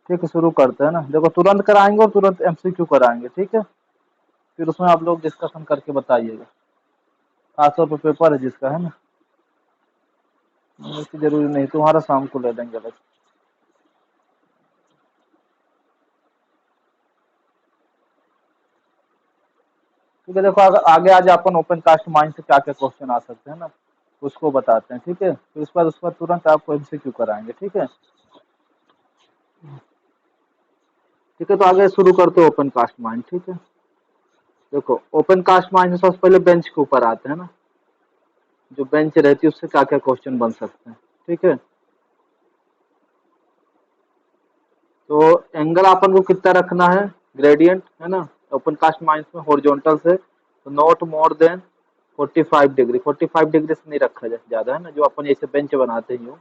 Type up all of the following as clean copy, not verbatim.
ठीक है, शुरू करते हैं ना। देखो तुरंत कराएंगे और तुरंत एमसीक्यू कराएंगे, ठीक है। फिर उसमें आप लोग डिस्कशन करके बताइएगा। खासतौर पर पेपर है जिसका, है ना। इसकी जरूरी नहीं, तुम्हारा शाम को ले लेंगे अलग। ठीक है, देखो आगे आज अपन ओपन कास्ट माइंड से क्या क्या क्वेश्चन आ सकते हैं ना, उसको बताते हैं, ठीक है। फिर उसके बाद तुरंत आपको एमसीक्यू कराएंगे, ठीक है। ठीक है, तो आगे शुरू करते हैं ओपन कास्ट माइंड, ठीक है। देखो ओपन कास्ट माइंड में सबसे पहले बेंच के ऊपर आते हैं ना। जो बेंच रहती है उससे क्या क्या क्वेश्चन बन सकते हैं, ठीक है। तो एंगल अपन को कितना रखना है, ग्रेडियंट, है ना। ओपन कास्ट माइंस में हॉरिजॉन्टल से तो not more then 45 degree. 45 degree से नहीं रखा जाए ज्यादा, है ना। जो अपन ऐसे बेंच बनाते हैं यूं,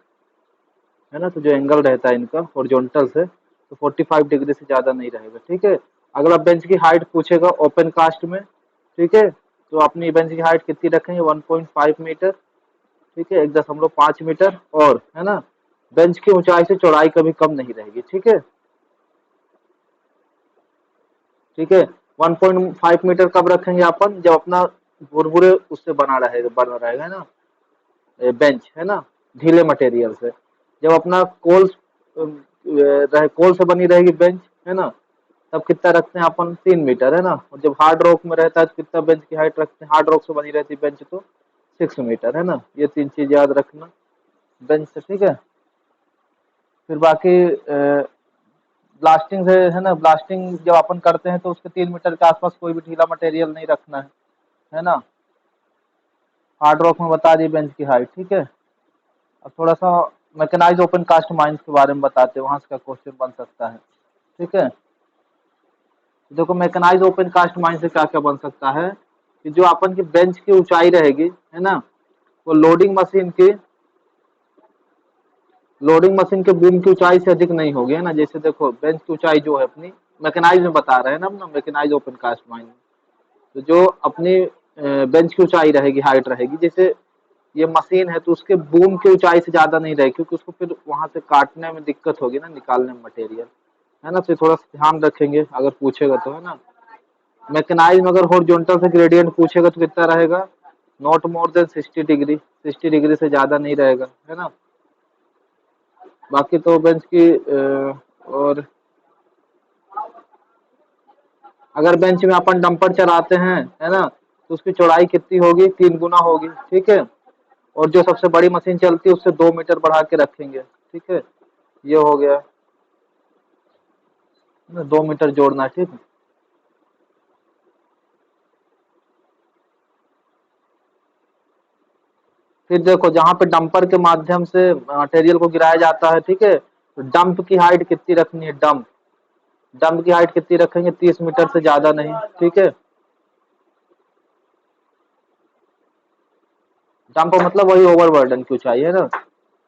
है ना, तो जो एंगल रहता है इनका हॉरिजॉन्टल से तो 45 डिग्री से ज्यादा नहीं रहेगा, ठीक है। अगला बेंच की हाइट पूछेगा ओपन कास्ट में, ठीक है। तो अपनी बेंच की हाइट कितनी रखेंगे, 1.5 मीटर, ठीक है, 1.5 मीटर। और है ना, बेंच की ऊंचाई से चौड़ाई कभी कम नहीं रहेगी, ठीक है। ठीक है, 1.5 मीटर कब रखेंगे अपन, जब अपना बुरबुरे उससे बना रहेगा ना, बेंच, है ना, ढीले मटेरियल से। जब अपना कोल से बनी रहेगी बेंच, है ना, तब कितना रखते हैं अपन, 3 मीटर, है ना। और जब हार्ड रॉक में रहता है तो कितना बेंच की हाइट रखते हैं, हार्ड रॉक से बनी रहती है बेंच तो 6 मीटर, है ना। ये तीन चीज याद रखना बेंच से, ठीक है। फिर बाकी ब्लास्टिंग से, है ना, ब्लास्टिंग जब अपन करते हैं तो उसके 3 मीटर के आसपास कोई भी ढीला मटेरियल नहीं रखना है ना। हार्ड रॉक में बता दी बेंच की हाइट, ठीक है। अब थोड़ा सा मैकेनाइज ओपन कास्ट माइंस के बारे में बताते हैं, वहां से का क्वेश्चन बन सकता है, ठीक है। देखो मैकेनाइज ओपन कास्ट माइंस से क्या क्या बन सकता है कि जो अपन की बेंच की ऊंचाई रहेगी, है ना, वो लोडिंग मशीन के बूम की ऊंचाई से अधिक नहीं होगी, है ना। जैसे देखो बेंच की ऊंचाई जो है अपनी, मैकेनाइज में बता रहे हैं ना अपना, मैकेनाइज ओपन कास्ट माइंस। तो जो अपनी बेंच की ऊंचाई रहेगी, हाइट रहेगी, जैसे ये मशीन है तो उसके बूम की ऊंचाई से ज्यादा नहीं रहेगी, क्योंकि उसको फिर वहां से काटने में दिक्कत होगी ना, निकालने में मटेरियल, है ना। तो ये थोड़ा सा ध्यान रखेंगे अगर पूछेगा तो, है ना। मैकेनाइज में अगर हॉरिजॉन्टल से ग्रेडियंट पूछेगा तो कितना रहेगा, not more then 60 degree. 60 degree से ज्यादा नहीं रहेगा, है ना। बाकी तो बेंच की और अगर बेंच में अपन डंपर चलाते हैं, है ना, तो उसकी चौड़ाई कितनी होगी, 3 गुना होगी, ठीक है। और जो सबसे बड़ी मशीन चलती है उससे 2 मीटर बढ़ा के रखेंगे, ठीक है। ये हो गया, 2 मीटर जोड़ना है, ठीक है। फिर देखो जहां पे डंपर के माध्यम से मटेरियल को गिराया जाता है, ठीक है, तो डंप की हाइट कितनी रखनी है, डंप डंप की हाइट कितनी रखेंगे, 30 मीटर से ज्यादा नहीं, ठीक है। डंप मतलब वही ओवरबर्डन की ऊंचाई, है ना।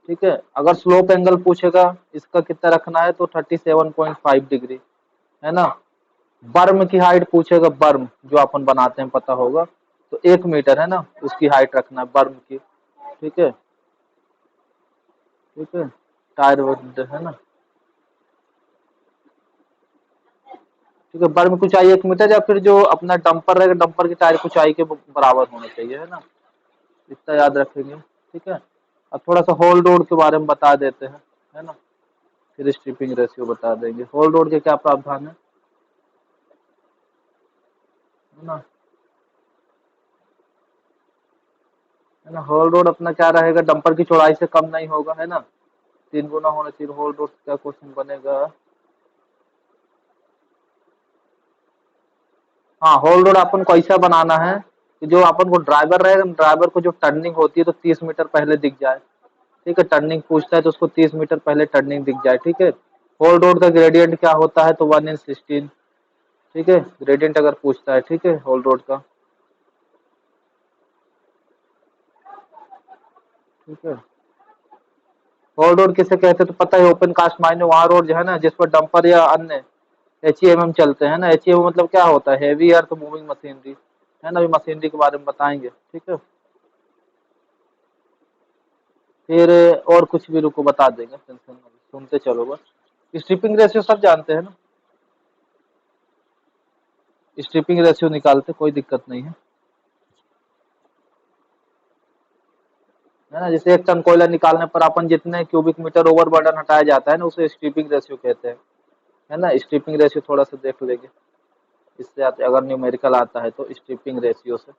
ठीक है, अगर स्लोप एंगल पूछेगा इसका कितना रखना है तो 37.5 डिग्री, है ना। बर्म की हाइट पूछेगा, बर्म जो अपन बनाते हैं पता होगा, तो 1 मीटर, है ना, उसकी हाइट रखना है बर्म की, ठीक है। ठीक है, टायर वुड, है ना। ठीक है, बर्म की ऊंचाई 1 मीटर, या फिर जो अपना डंपर रहेगा डंपर की टायर की ऊंचाई के बराबर होना चाहिए, है ना। इतना याद रखेंगे, ठीक है। अब थोड़ा सा होल रोड के बारे में बता देते हैं, है ना। फिर स्ट्रिपिंग रेशियो बता देंगे, होल रोड के क्या प्रावधान है ना। है ना, होल रोड अपना क्या रहेगा, डंपर की चौड़ाई से कम नहीं होगा, है ना। 3 गुना होना चाहिए होल रोड, क्या क्वेश्चन बनेगा। हाँ, होल रोड अपन को ऐसा बनाना है कि जो अपन को ड्राइवर रहेगा, ड्राइवर को जो टर्निंग होती है तो 30 मीटर पहले दिख जाए, ठीक है। टर्निंग पूछता है तो उसको 30 मीटर पहले टर्निंग दिख जाए, ठीक है। होल रोड का ग्रेडियंट क्या होता है तो 1/16, ठीक है। ग्रेडियंट अगर पूछता है, ठीक है, होल रोड का, ठीक है। होल रोड किसे कहते हैं तो पता है, ओपन कास्ट माइन में वहाँ रोड जो है ना जिस पर डंपर या अन्य एचईएमएम चलते हैं ना। एचईएमएम मतलब क्या होता है, हेवी अर्थ मूविंग मशीनरी, है ना। अभी मशीनरी के बारे में बताएंगे, ठीक है। फिर और कुछ भी रुको बता देंगे, टेंशन मत लो, सुनते चलो बस। स्ट्रिपिंग रेशियो सब जानते हैं ना, स्ट्रिपिंग रेशियो निकालते कोई दिक्कत नहीं है ना। जैसे 1 टन कोयला निकालने पर अपन जितने क्यूबिक मीटर ओवरबर्डन हटाया जाता है ना, उसे स्ट्रिपिंग रेशियो कहते हैं, है ना। स्ट्रिपिंग रेशियो थोड़ा सा देख लेंगे, इससे अगर न्यूमेरिकल आता है तो स्ट्रिपिंग रेशियो से,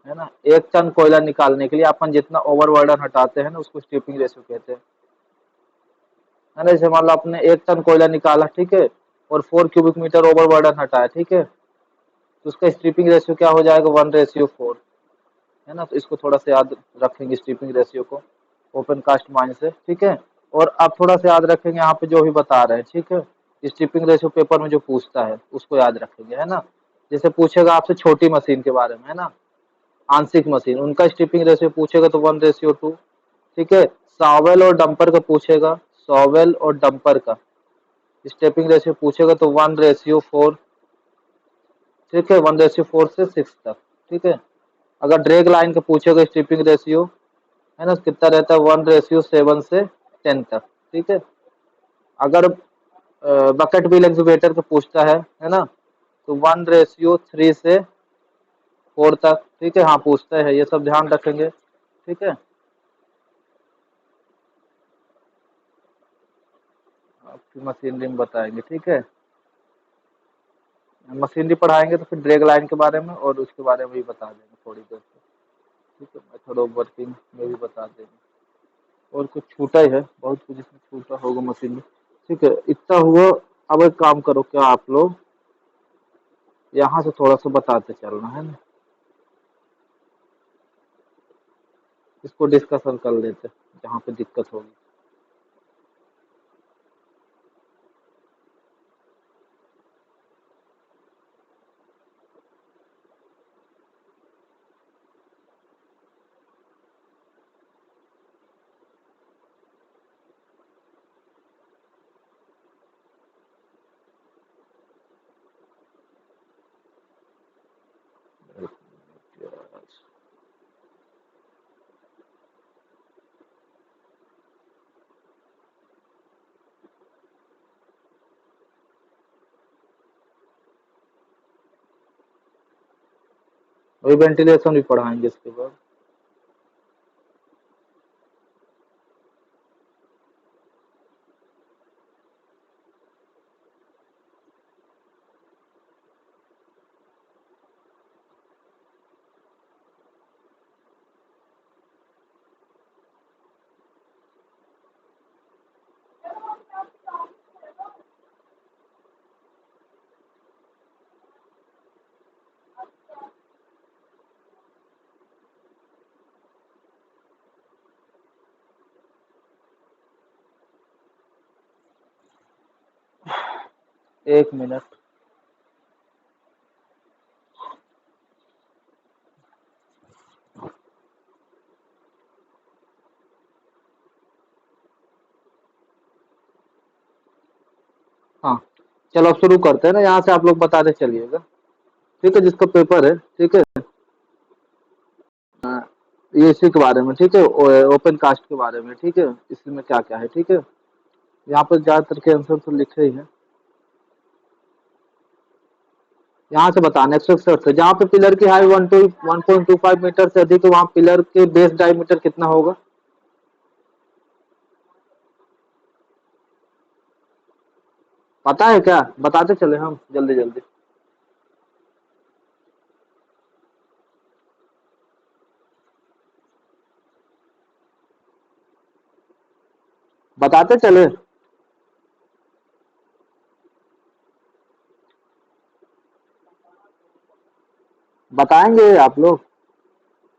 है ना। 1 टन कोयला निकालने के लिए अपन जितना ओवरबर्डन हटाते हैं ना, उसको स्ट्रिपिंग रेशियो कहते हैं, है ना। जैसे मान लो आपने 1 टन कोयला निकाला, ठीक है, और 4 क्यूबिक मीटर ओवरबर्डन हटाया, ठीक है, तो उसका स्ट्रिपिंग रेशियो क्या हो जाएगा, 1:4, है ना। तो इसको थोड़ा सा याद रखेंगे स्ट्रिपिंग रेशियो को ओपन कास्ट माइन से, ठीक है। और आप थोड़ा सा याद रखेंगे यहाँ पे जो भी बता रहे हैं, ठीक है। स्ट्रिपिंग रेशियो पेपर में जो पूछता है उसको याद रखेंगे, है ना। जैसे पूछेगा आपसे छोटी मशीन के बारे में, है ना, आंशिक मशीन, उनका स्ट्रिपिंग रेशियो पूछेगा तो 1:2, ठीक है। सॉवेल और डंपर का पूछेगा, सॉवेल और डंपर का स्टेपिंग रेशियो पूछेगा तो 1:4, ठीक है, 1:4 से 6 तक, ठीक है। अगर ड्रैग लाइन का पूछेगा स्ट्रिपिंग रेशियो, है ना, कितना रहता है, 1:7 से 10 तक, ठीक है। अगर बकेट व्हील एक्सकवेटर का पूछता है ना, तो 1:3 से 4 तक, ठीक है। हाँ पूछता है, ये सब ध्यान रखेंगे, ठीक है। आपकी मशीनरी में बताएंगे, ठीक है। मशीनरी पढ़ाएंगे तो फिर ड्रैग लाइन के बारे में और उसके बारे में भी बता देंगे थोड़ी देर से, ठीक है। मेथड ऑफ वर्किंग में भी बता देंगे। और कुछ छूटा ही है, बहुत कुछ इसमें छूटा होगा मशीन में, ठीक है। इतना हुआ। अब एक काम करो, क्या आप लोग यहाँ से थोड़ा सा बताते चलना, है ना, इसको डिस्कशन कर लेते जहाँ पे दिक्कत होगी। वही वेंटिलेशन भी पढ़ाएंगे इसके बाद। एक मिनट। हाँ चलो अब शुरू करते हैं ना, यहाँ से आप लोग बताते चलिएगा, ठीक है, जिसका पेपर है, ठीक है। ये इसी के बारे में, ठीक है, ओपन कास्ट के बारे में, ठीक है, इसमें क्या क्या है, ठीक है। यहाँ पर ज्यादातर के आंसर तो लिखे ही है, यहाँ से बताना 161 से, जहाँ पे पिलर की हाइट 1.25 मीटर से अधिक है, वहाँ पिलर के बेस डायमीटर कितना होगा, पता है क्या, बताते चले हम जल्दी जल्दी, बताते चले। बताएंगे आप लोग,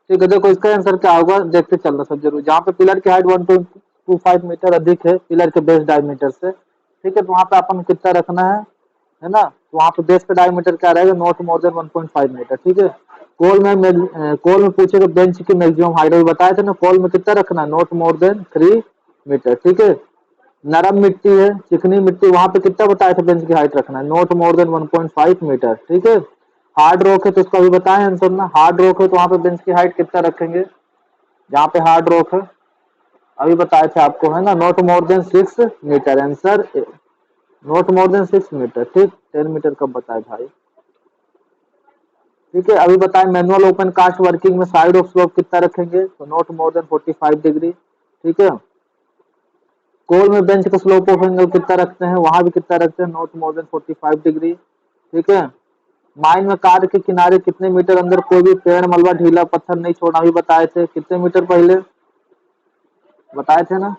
ठीक है। देखो इसका आंसर क्या होगा, देखते चलना सब जरूर। जहाँ पे पिलर की हाइट 1.25 मीटर अधिक है पिलर के बेस डायमीटर से, ठीक है, तो वहाँ पे अपन को कितना रखना है ना, तो वहाँ पे बेस का डायमीटर क्या रहेगा, नॉट मोर देन 1.5 मीटर, ठीक है। कोल में पूछेगा बेंच की मैक्सिमम हाइट, अभी बताए थे ना, कोल में कितना रखना है, नॉट मोर देन 3 मीटर, ठीक है। नरम मिट्टी है, चिकनी मिट्टी, वहां पे कितना बताया था बेंच की हाइट रखना है, नॉट मोर देन 1.5 मीटर, ठीक है। हार्ड रॉक है तो उसका भी बताएं आंसर ना, हार्ड रॉक है तो वहां पे बेंच की हाइट कितना रखेंगे, जहाँ पे हार्ड रॉक है, अभी बताए थे आपको, है ना, not more than 6 metre answer, not more than 6 metre, ठीक। 10 मीटर कब बताए भाई, ठीक है। अभी बताए मैनुअल ओपन कास्ट वर्किंग में साइड ऑफ स्लोप कितना रखेंगे, तो नॉट मोर देन 45 डिग्री, ठीक है। कोल में बेंच का स्लोप ऑफ एंगल कितना रखते हैं, वहां भी कितना रखते हैं, नॉट मोर देन 45 डिग्री, ठीक है। माइन में कार के किनारे कितने मीटर अंदर कोई भी पेड़ मलबा ढीला पत्थर नहीं छोड़ना, भी बताए थे कितने मीटर पहले बताए थे ना,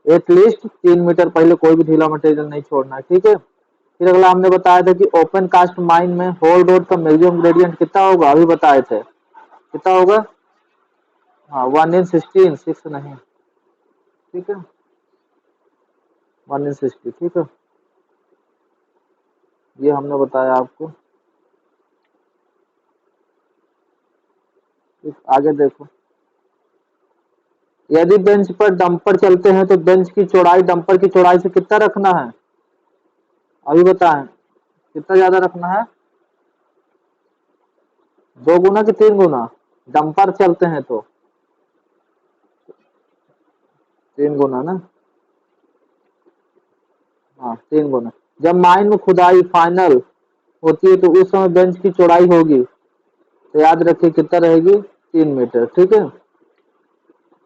एटलीस्ट 3 मीटर पहले कोई भी ढीला मटेरियल नहीं छोड़ना है, ठीक है। फिर अगला हमने बताया था कि ओपन कास्ट माइन में होल रोड का मैक्सिमम ग्रेडियंट कितना होगा, अभी बताए थे कितना होगा, हाँ 1 in 16, 6 नहीं, ठीक है, 1 in 60, ठीक है। ये हमने बताया आपको, ठीक, आगे देखो। यदि बेंच पर डंपर चलते हैं तो बेंच की चौड़ाई डंपर की चौड़ाई से कितना रखना है, अभी बताएं कितना ज्यादा रखना है, 2 गुना कि 3 गुना, डंपर चलते हैं तो 3 गुना ना, हाँ 3 गुना। जब माइन में खुदाई फाइनल होती है तो उस समय बेंच की चौड़ाई होगी, तो याद रखिए कितना रहेगी, 3 मीटर, ठीक है।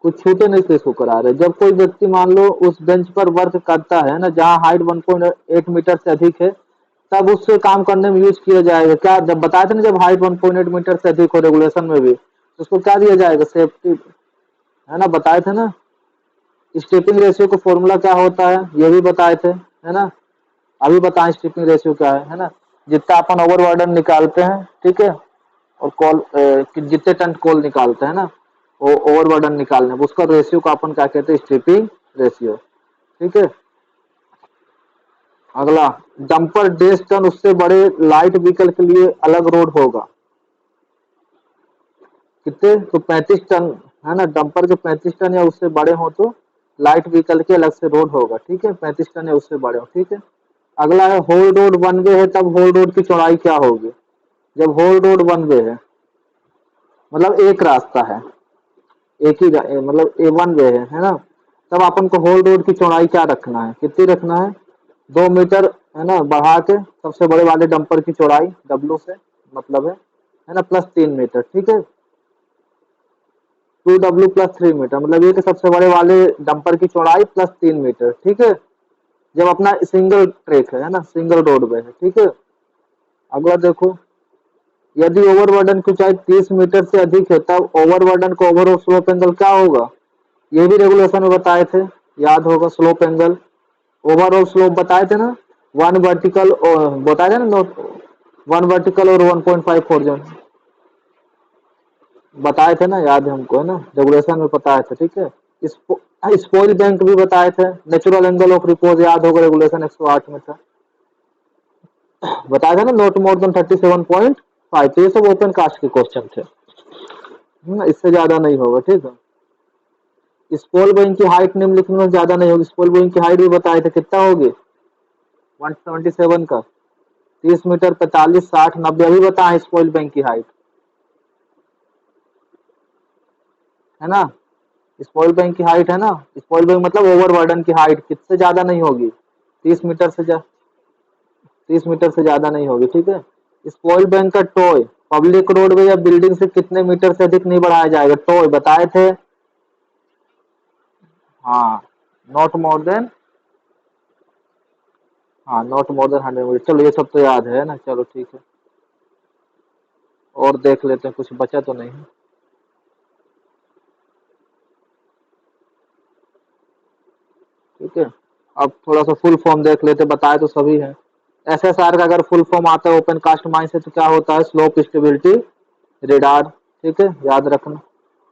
कुछ छूटे नहीं तो इसको करा रहे। जब कोई व्यक्ति मान लो उस बेंच पर वर्क करता है ना जहाँ हाइट 1.8 मीटर से अधिक है, तब उससे काम करने में यूज किया जाएगा क्या, जब बताया था ना, जब हाइट 1.8 मीटर से अधिक हो रेगुलेशन में भी, तो उसको क्या दिया जाएगा, सेफ्टी, है ना, बताए थे ना। स्टेपिंग रेशियो का फॉर्मूला क्या होता है, ये भी बताए थे, है ना। अभी बताएं स्टेपिंग रेशियो क्या है ना। जितना अपन ओवरबर्डन निकालते हैं, ठीक है, और कॉल जितने टन कॉल निकालते हैं ना, वो ओवरबर्डन निकालने उसका रेशियो को अपन क्या कहते हैं, स्ट्रिपिंग रेशियो, ठीक है। अगला, डंपर 1.5 टन उससे बड़े लाइट व्हीकल के लिए अलग रोड होगा, कितने, तो 35 टन, है ना, डंपर के 35 टन या उससे बड़े हो तो लाइट व्हीकल के अलग से रोड होगा, ठीक है, 35 टन या उससे बड़े हो, ठीक है। अगला है होल रोड वन वे है तब होल रोड की चौड़ाई क्या होगी, जब होल रोड वन वे है, मतलब एक रास्ता है, एक ही मतलब ए वन वे है ना, तब अपन को होल रोड की चौड़ाई क्या रखना है, कितनी रखना है, 2 मीटर, है ना, बढ़ा के सबसे बड़े वाले डंपर की चौड़ाई डब्लू से मतलब है ना, प्लस 3 मीटर, ठीक है, 2W प्लस 3 मीटर, मतलब ये कि सबसे बड़े वाले डंपर की चौड़ाई प्लस 3 मीटर, ठीक है। जब अपना सिंगल ट्रैक है ना, सिंगल रोड पे है, ठीक है। अगला देखो, यदि ओवरबर्डन की ऊंचाई 30 मीटर से अधिक है तब ओवरबर्डन का ओवरऑल स्लोप एंगल क्या होगा, ये भी रेगुलेशन में बताए थे, याद होगा, स्लोप एंगल ओवरऑल स्लोप बताए थे ना, वन वर्टिकल बताए थे ना, वन वर्टिकल और 1.5 हॉरिजॉन्टल बताए थे ना, याद है हमको, है ना, रेगुलेशन में बताए थे, ठीक है। स्पॉइल बैंक भी बताए थे, नेचुरल एंगल ऑफ रिपोज याद होगा, रेगुलेशन 108 में था, बताया था ना, नॉट मोर देन 37.5, तो ये सब ओपन कास्ट के क्वेश्चन थे, इससे ज्यादा नहीं होगा, ठीक है। स्पॉल बोइंग की हाइट निम्नलिखित में ज्यादा नहीं होगी, स्पॉल बोइंग की हाइट भी बताए थे कितना होगी, 177 का, 30 मीटर, 45, 60, 90, अभी बताए स्पॉइल बैंक की हाइट, है ना। स्पॉइल बैंक की हाइट है ना, स्पॉइल बैंक मतलब ओवरबर्डन की हाइट किससे ज्यादा नहीं होगी, 30 मीटर से 30 मीटर से ज्यादा नहीं होगी, ठीक है। स्पॉइल बैंक का टोय पब्लिक रोडवे या बिल्डिंग से कितने मीटर से अधिक नहीं बढ़ाया जाएगा, टोय बताए थे, हाँ नॉट मोर देन, हाँ नॉट मोर देन 100 मीटर, चलो ये सब तो याद है ना, चलो ठीक है। और देख लेते हैं कुछ बचा तो नहीं है, ठीक है। अब थोड़ा सा फुल फॉर्म देख लेते, बताए तो सभी है। एसएसआर का अगर फुल फॉर्म आता है ओपन कास्ट माइन से, तो क्या होता है, स्लोप स्टेबिलिटी रेडार, ठीक है, याद रखना,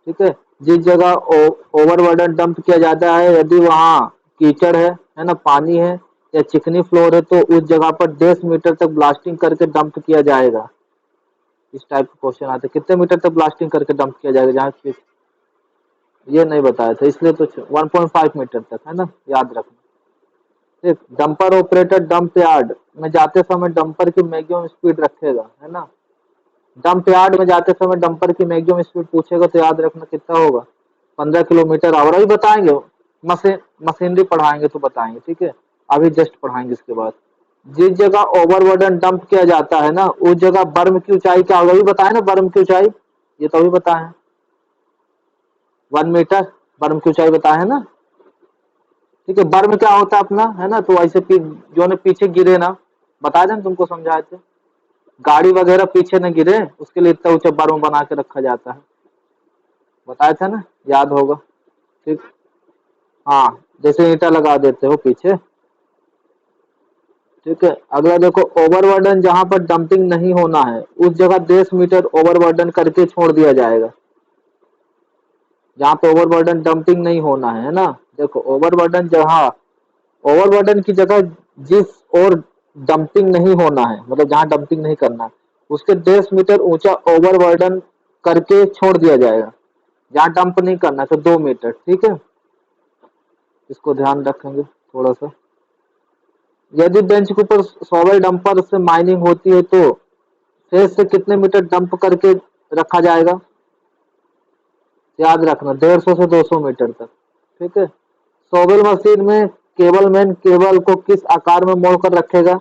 ठीक है। जिस जगह ओवरबर्डन डंप किया जाता है, यदि वहाँ कीचड़ है ना, पानी है या चिकनी फ्लोर है, तो उस जगह पर 1.5 मीटर तक ब्लास्टिंग करके डंप किया जाएगा, इस टाइप का क्वेश्चन आते हैं, कितने मीटर तक ब्लास्टिंग करके डंप किया जाएगा, जहाँ ये नहीं बताया था, इसलिए तो 1.5 मीटर तक, है ना, याद रखना, ठीक। डंपर ऑपरेटर डंप यार्ड में जाते समय डंपर की मैक्सिमम स्पीड रखेगा, है ना, डंप यार्ड में जाते समय डंपर की मैक्सिमम स्पीड पूछेगा तो याद रखना कितना होगा, 15 किलोमीटर आवर अभी बताएंगे। मशीनरी पढ़ाएंगे तो बताएंगे, ठीक है, अभी जस्ट पढ़ाएंगे इसके बाद। जिस जगह ओवरबर्डन डंप किया जाता है ना, उस जगह बर्म की ऊंचाई क्या होगा, अभी बताए ना बर्म की ऊंचाई, ये तो अभी बताए हैं 1 मीटर बर्म की ऊंचाई बताए है ना, ठीक है। बर्म क्या होता है अपना, है ना, तो ऐसे जो ने पीछे गिरे ना, बताया था ना तुमको, समझाए थे, गाड़ी वगैरह पीछे न गिरे उसके लिए इतना ऊंचा बर्म बना के रखा जाता है, बताया था ना, याद होगा, ठीक। हाँ, जैसे ईंटा लगा देते हो पीछे, ठीक है। अगला देखो, ओवरबर्डन जहां पर डंपिंग नहीं होना है उस जगह 10 मीटर ओवरबर्डन करके छोड़ दिया जाएगा। जहां पे ओवरबर्डन डंपिंग नहीं होना है ना, देखो ओवरबर्डन जहां, ओवरबर्डन की जगह जिस और डंपिंग नहीं होना है, मतलब जहां डंपिंग नहीं करना है, उसके 10 मीटर ऊंचा ओवरबर्डन करके छोड़ दिया जाएगा। जहां डंप नहीं करना है तो 2 मीटर, ठीक है, इसको ध्यान रखेंगे थोड़ा सा। यदि बेंच के ऊपर सॉवल डंपर से माइनिंग होती है तो फेस से कितने मीटर डंप करके रखा जाएगा, याद रखना 150 से 200 मीटर तक, ठीक है। सॉवल मशीन में केबल मैन केबल को किस आकार में मोड़ कर रखेगा,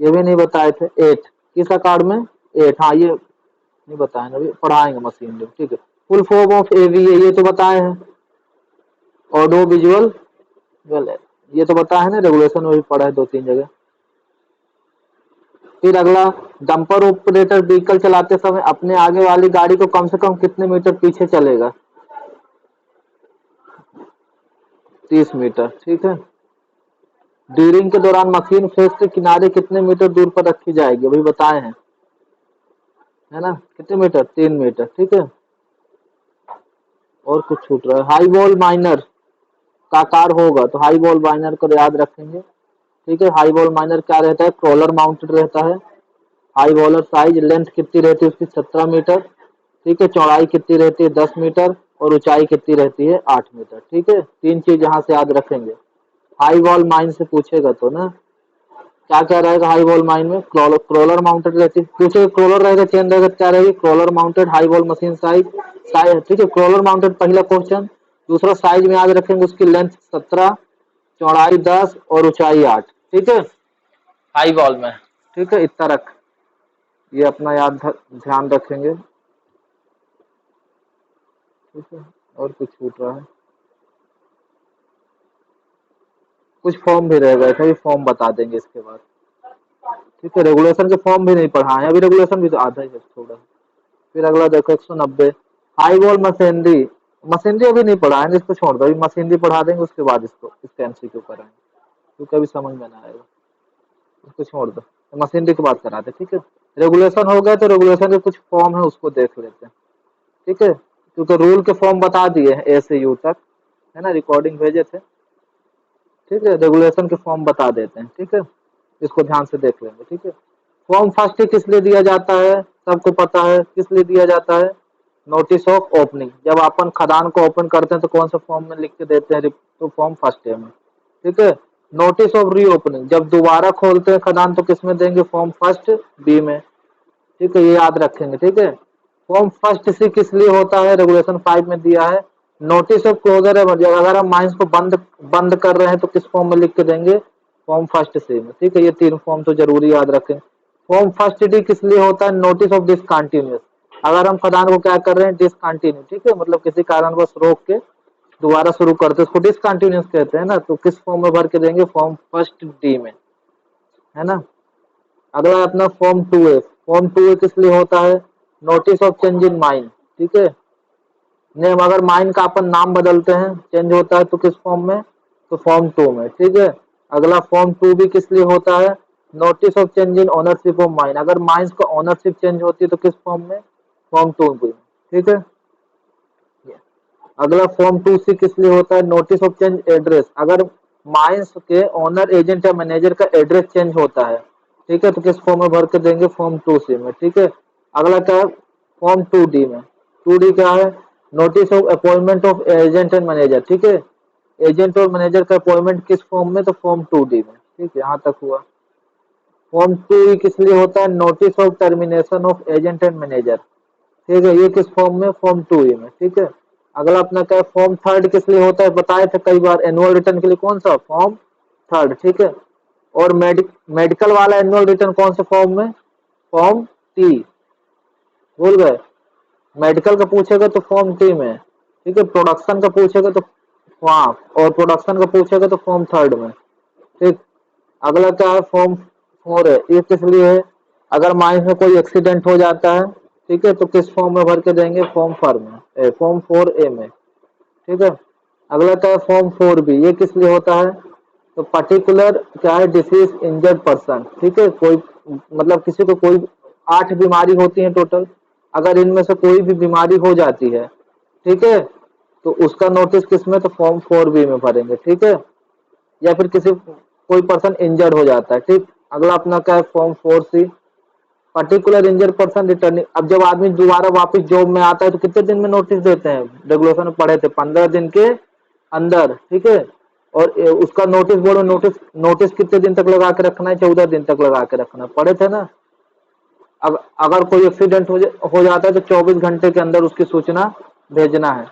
ये भी नहीं बताए थे, 8 किस आकार में, 8, हाँ ये नहीं बताए ना, अभी पढ़ाएंगे मशीन में, ठीक है। फुल फॉर्म ऑफ एवीए ये तो बताए हैं, ऑडियो विजुअल, ये तो बताया है ना, रेगुलेशन में भी पढ़ा है 2-3 जगह। फिर अगला, डंपर ऑपरेटर व्हीकल चलाते समय अपने आगे वाली गाड़ी को कम से कम कितने मीटर पीछे चलेगा, 30 मीटर, ठीक है। ड्यूरिंग के दौरान मशीन फेस के किनारे कितने मीटर दूर पर रखी जाएगी, अभी बताए हैं, है ना, कितने मीटर, 3 मीटर, ठीक है। और कुछ छूट रहा है, हाई वॉल माइनर का आकार होगा, तो हाई वॉल माइनर को याद रखेंगे, ठीक है। हाई वॉल माइनर क्या रहता है, क्रॉलर माउंटेड रहता है। हाई वॉलर साइज, लेंथ कितनी रहती है उसकी, 17 मीटर, ठीक है। चौड़ाई कितनी रहती है, 10 मीटर, और ऊंचाई कितनी रहती है, 8 मीटर, ठीक है। 3 चीज यहाँ से याद रखेंगे, हाई वॉल माइन से पूछेगा तो ना, क्या क्या रहेगा हाई वॉल माइन में, क्रॉलर माउंटेड रहती है, पूछे क्रॉलर रहेगा, चेन रहेगा, क्या रहेगी, crawler mounted high wall machine size, ठीक है, क्रॉलर माउंटेड पहला क्वेश्चन। दूसरा, साइज में याद रखेंगे उसकी लेंथ 17, चौड़ाई 10 और ऊंचाई 8, ठीक है, हाई वॉल में, ठीक है, इतना रख, ये अपना ध्यान रखेंगे, ठीक है। और कुछ छूट रहा है, कुछ फॉर्म भी रहेगा, ऐसा भी फॉर्म बता देंगे इसके बाद, ठीक है। रेगुलेशन के फॉर्म भी नहीं पढ़ाए अभी, रेगुलेशन भी तो आधा ही है थोड़ा। फिर अगला देखो 190, हाई वॉल मशीनरी, मशीनरी अभी नहीं पढ़ाएंगे, इसको छोड़ दो, अभी मशीनरी पढ़ा देंगे उसके बाद इसके एमसीक्यू कराएंगे, क्योंकि अभी समझ में ना आएगा, उसको छोड़ दो, तो मशीनरी की बात कराते, ठीक है। रेगुलेशन हो गया तो रेगुलेशन के कुछ फॉर्म है उसको देख लेते हैं, ठीक है, क्योंकि रूल के फॉर्म बता दिए हैं ए से यू तक, है ना, रिकॉर्डिंग भेजे थे, ठीक है। रेगुलेशन के फॉर्म बता देते हैं, ठीक है, इसको ध्यान से देख लेंगे, ठीक है। फॉर्म फर्स्ट किस लिए दिया जाता है, सबको पता है किस लिए दिया जाता है, नोटिस ऑफ ओपनिंग, जब अपन खदान को ओपन करते हैं तो कौन सा फॉर्म में लिख के देते हैं, तो फॉर्म फर्स्ट है में, ठीक है। नोटिस ऑफ रीओपनिंग, जब दोबारा खोलते हैं खदान तो किसमें देंगे, फॉर्म फर्स्ट बी में, ठीक है, ये याद रखेंगे, ठीक है। फॉर्म फर्स्ट सी किस लिए होता है, रेगुलेशन 5 में दिया है, नोटिस ऑफ क्लोजर है, अगर हम माइंस को बंद बंद कर रहे हैं तो किस फॉर्म में लिख के देंगे, फॉर्म फर्स्ट सी में, ठीक है। ये 3 फॉर्म तो जरूरी याद रखें। फॉर्म फर्स्ट डी किस लिए होता है, नोटिस ऑफ डिसकंटिन्यूअस, अगर हम खदान को क्या कर रहे हैं, डिसकंटिन्यू, ठीक है, मतलब किसी कारणवश रोक के दोबारा शुरू करते हैं उसको डिसकंटिन्यूअस कहते हैं ना, तो किस फॉर्म में भर के देंगे, फॉर्म फर्स्ट डी में, है ना। अगला अपना फॉर्म 2 ए, फॉर्म 2 ए किस लिए होता है, notice of change in mine, ठीक है। नेम, अगर माइन का अपन नाम बदलते हैं चेंज होता है तो किस फॉर्म में, तो फॉर्म 2 में, ठीक है। अगला फॉर्म 2 भी किस लिए होता है, notice of change in ownership of mine, अगर माइंस का ओनरशिप चेंज होती है तो किस फॉर्म में, फॉर्म 2 में, ठीक है। अगला फॉर्म 2 सी किस लिए होता है, नोटिस ऑफ चेंज एड्रेस, अगर माइंस के ओनर एजेंट या मैनेजर का एड्रेस चेंज होता है, ठीक है, तो किस फॉर्म में भर के देंगे, फॉर्म 2 सी में, ठीक है। अगला क्या है, फॉर्म 2 डी में, 2 डी क्या है, notice of appointment of agent and manager, ठीक है। एजेंट और मैनेजर का अपॉइंटमेंट किस फॉर्म में, तो फॉर्म 2 डी में, ठीक है, यहाँ तक हुआ। फॉर्म 2 ई किस लिए होता है, notice of termination of agent and manager, ठीक है, ये किस फॉर्म में, फॉर्म 2 ई में, ठीक है। अगला अपना क्या है, फॉर्म थर्ड किस लिए होता है बताए थे कई बार, एनुअल रिटर्न के लिए कौन सा, फॉर्म थर्ड, ठीक है। और मेडिकल वाला एनुअल रिटर्न कौन से फॉर्म में, फॉर्म टी, भूल गए, मेडिकल का पूछेगा तो फॉर्म टी में, ठीक है। प्रोडक्शन का पूछेगा तो हाँ, और प्रोडक्शन का पूछेगा तो फॉर्म थर्ड में, ठीक। अगला क्या है, फॉर्म फोर है, ये किस लिए है, अगर माइंस में कोई एक्सीडेंट हो जाता है, ठीक है, तो किस फॉर्म में भर के देंगे, फॉर्म फॉर में, फॉर्म फोर ए में, ठीक है। अगला क्या है, फॉर्म फोर बी, ये किस लिए होता है, तो पर्टिकुलर क्या है, डिसीज इंजर्ड पर्सन, ठीक है, कोई मतलब किसी को कोई 8 बीमारी होती है टोटल, अगर इनमें से कोई भी बीमारी हो जाती है, ठीक है, तो उसका नोटिस किस में, तो फॉर्म फोर बी में भरेंगे, ठीक है। या फिर किसी कोई पर्सन इंजर्ड हो जाता है, ठीक। अगला अपना क्या है, फॉर्म फोर सी, पर्टिकुलर इंजर्ड पर्सन रिटर्निंग, अब जब आदमी दोबारा वापस जॉब में आता है तो कितने दिन में नोटिस देते हैं, रेगुलेशन में पढ़े थे 15 दिन के अंदर, ठीक है। और उसका नोटिस बोर्ड में नोटिस नोटिस कितने दिन तक लगा के रखना है, 14 दिन तक लगा के रखना है, पढ़े थे ना। अब अगर कोई एक्सीडेंट हो जाता है तो 24 घंटे के अंदर उसकी सूचना भेजना है,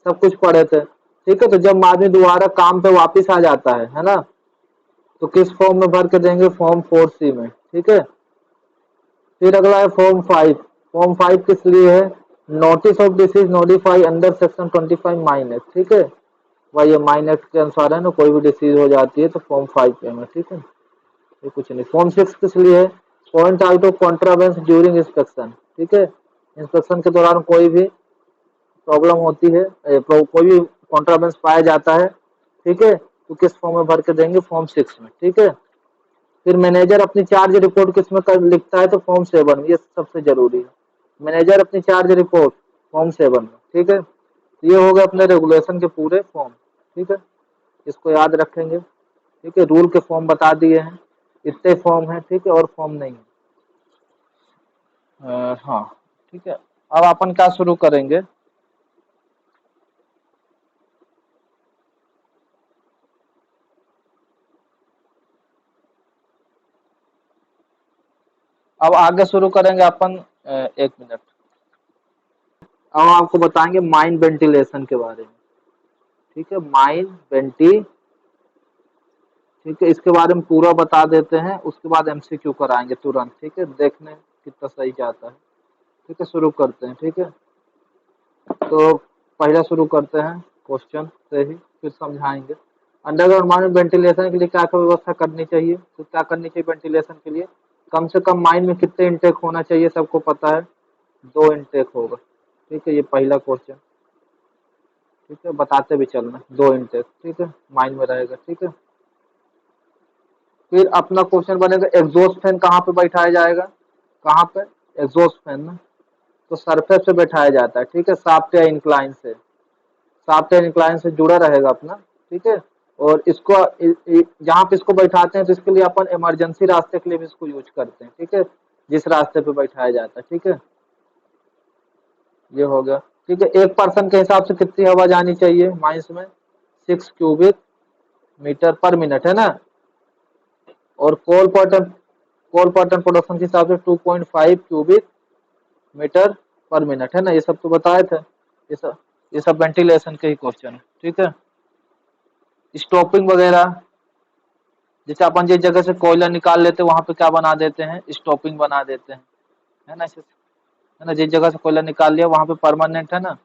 सब कुछ पढ़े थे, ठीक है। तो जब आदमी दोबारा काम पे वापस आ जाता है ना, तो किस फॉर्म में भर के देंगे, फॉर्म फोर सी में, ठीक है। फिर अगला है फॉर्म फाइव, फॉर्म फाइव किस लिए है, notice of disease notify under section 25 minus, ठीक है। वही ये माइनस के अनुसार है ना, कोई भी डिसीज हो जाती है तो फॉर्म फाइव पे में, ठीक है, ये कुछ नहीं। फॉर्म सिक्स किस लिए है, point out of contravenes during inspection, ठीक है। इंस्पेक्शन के दौरान कोई भी प्रॉब्लम होती है, कोई भी कॉन्ट्रावेंस पाया जाता है, ठीक है, तो किस फॉर्म में भर के देंगे, फॉर्म सिक्स में, ठीक है। फिर मैनेजर अपनी चार्ज रिपोर्ट किस में कर लिखता है, तो फॉर्म सेवन में, ये सबसे जरूरी है, मैनेजर अपनी चार्ज रिपोर्ट फॉर्म सेवन में, ठीक है। ये हो गए अपने रेगुलेशन के पूरे फॉर्म, ठीक है, इसको याद रखेंगे, ठीक है। रूल के फॉर्म बता दिए हैं, इतने फॉर्म हैं, ठीक है, और फॉर्म नहीं है। हाँ, ठीक है। अब अपन क्या शुरू करेंगे, अब आगे शुरू करेंगे अपन, एक मिनट। अब आपको बताएंगे माइन वेंटिलेशन के बारे में, ठीक है, माइन वेंटी, ठीक है, इसके बारे में पूरा बता देते हैं, उसके बाद एमसीक्यू कराएंगे तुरंत, ठीक है, देखने कितना सही जाता है, ठीक है। शुरू करते हैं, ठीक है। तो पहला शुरू करते हैं क्वेश्चन से ही, फिर समझाएंगे। अंडरग्राउंड माइन वेंटिलेशन के लिए क्या क्या व्यवस्था करनी चाहिए, तो क्या करनी चाहिए वेंटिलेशन के लिए, कम से कम माइन में कितने इंटेक होना चाहिए, सबको पता है, 2 इंटेक होगा, ठीक है, ये पहला क्वेश्चन, ठीक है, बताते भी चलना, 2 इंटेक, ठीक है, माइन में रहेगा, ठीक है। फिर अपना क्वेश्चन बनेगा एग्जॉस्ट फैन कहाँ पे बैठाया जाएगा, कहाँ पे, एग्जॉस्ट फैन ना, तो सरफेस पे बैठाया जाता है, ठीक है, शाफ्ट या इंक्लाइन से, शाफ्ट या इंक्लाइन से जुड़ा रहेगा अपना, ठीक है। और इसको जहाँ पे इसको बैठाते हैं तो इसके लिए अपन इमरजेंसी रास्ते के लिए भी इसको यूज करते हैं, ठीक है, जिस रास्ते पे बैठाया जाता है, ठीक है, ये हो गया, ठीक है। एक पर्सन के हिसाब से कितनी हवा जानी चाहिए माइंस में, 6 क्यूबिक मीटर पर मिनट, है ना। और कोल पॉटन प्रोडक्शन के हिसाब से 2.5 क्यूबिक मीटर पर मिनट, है ना, ये सब तो बताए थे, ये सब वेंटिलेशन के ही क्वेश्चन है, ठीक है। स्टॉपिंग वगैरह, जैसे अपन जिस जगह से कोयला निकाल लेते हैं वहां पे क्या बना देते हैं, स्टॉपिंग बना देते हैं, है ना, है ना, जिस जगह से कोयला निकाल लिया वहां पे परमानेंट, है ना,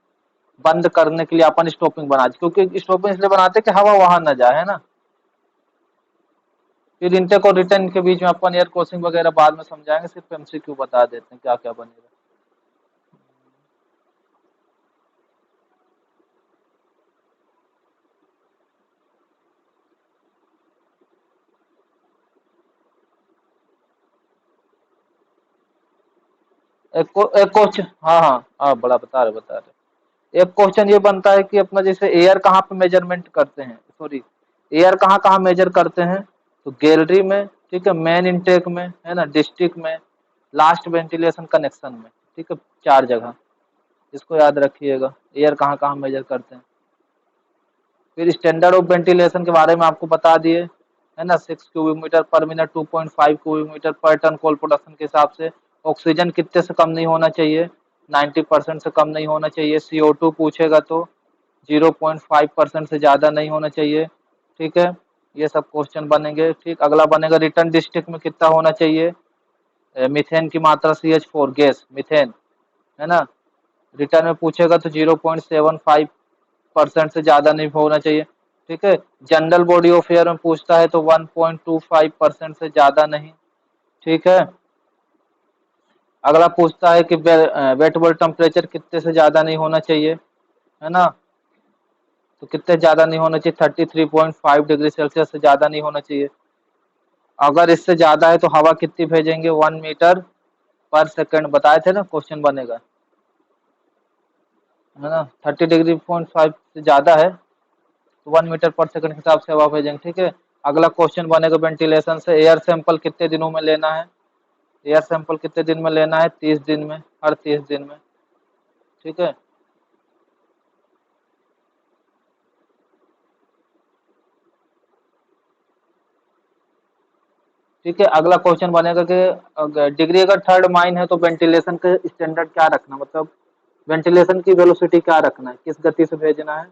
बंद करने के लिए अपन स्टॉपिंग बना, क्योंकि स्टॉपिंग इसलिए बनाते हैं कि हवा वहां न जाए, है ना। फिर इनटेक और रिटर्न के बीच में अपन एयर कोचिंग वगैरह बाद में समझाएंगे, सिर्फ एमसीक्यू बता देते हैं क्या क्या बनेगा। एक क्वेश्चन, हाँ हाँ हाँ, बता रहे, एक क्वेश्चन ये बनता है कि अपना जैसे एयर कहाँ पे मेजरमेंट करते हैं, सॉरी, एयर कहाँ कहाँ मेजर करते हैं, तो गैलरी में, ठीक है, मेन इनटेक में, है ना, डिस्ट्रिक्ट में, लास्ट वेंटिलेशन कनेक्शन में, ठीक है, 4 जगह, इसको याद रखिएगा, एयर कहाँ कहाँ मेजर करते हैं। फिर स्टैंडर्ड ऑफ वेंटिलेशन के बारे में आपको बता दिए, है ना, 6 cubic metre per minute, 2.5 cubic metre per ton coal production के हिसाब से, ऑक्सीजन कितने से कम नहीं होना चाहिए, 90% से कम नहीं होना चाहिए। CO2 पूछेगा तो 0.5% से ज़्यादा नहीं होना चाहिए। ठीक है, ये सब क्वेश्चन बनेंगे। ठीक, अगला बनेगा रिटर्न डिस्ट्रिक्ट में कितना होना चाहिए। मीथेन की मात्रा CH4 गैस मीथेन, है ना, रिटर्न में पूछेगा तो 0.75% से ज़्यादा नहीं होना चाहिए। ठीक है, जनरल बॉडी ऑफ एयर में पूछता है तो 1.25% से ज़्यादा नहीं। ठीक है, अगला पूछता है कि वेट बल्ब टेम्परेचर कितने से ज़्यादा नहीं होना चाहिए, है ना, तो कितने ज़्यादा नहीं होना चाहिए, 33.5 डिग्री सेल्सियस से ज़्यादा नहीं होना चाहिए। अगर इससे ज़्यादा है तो हवा कितनी भेजेंगे, 1 मीटर पर सेकेंड, बताए थे ना क्वेश्चन बनेगा, है ना, 30.5 से ज़्यादा है तो 1 मीटर पर सेकेंड के हिसाब से हवा भेजेंगे। ठीक है, अगला क्वेश्चन बनेगा वेंटिलेशन से, एयर सैंपल कितने दिनों में लेना है, एयर सैंपल कितने दिन में लेना है, 30 दिन में, हर 30 दिन में। ठीक है, ठीक है, अगला क्वेश्चन बनेगा कि डिग्री अगर थर्ड माइन है तो वेंटिलेशन के स्टैंडर्ड क्या रखना, मतलब वेंटिलेशन की वेलोसिटी क्या रखना है, किस गति से भेजना है।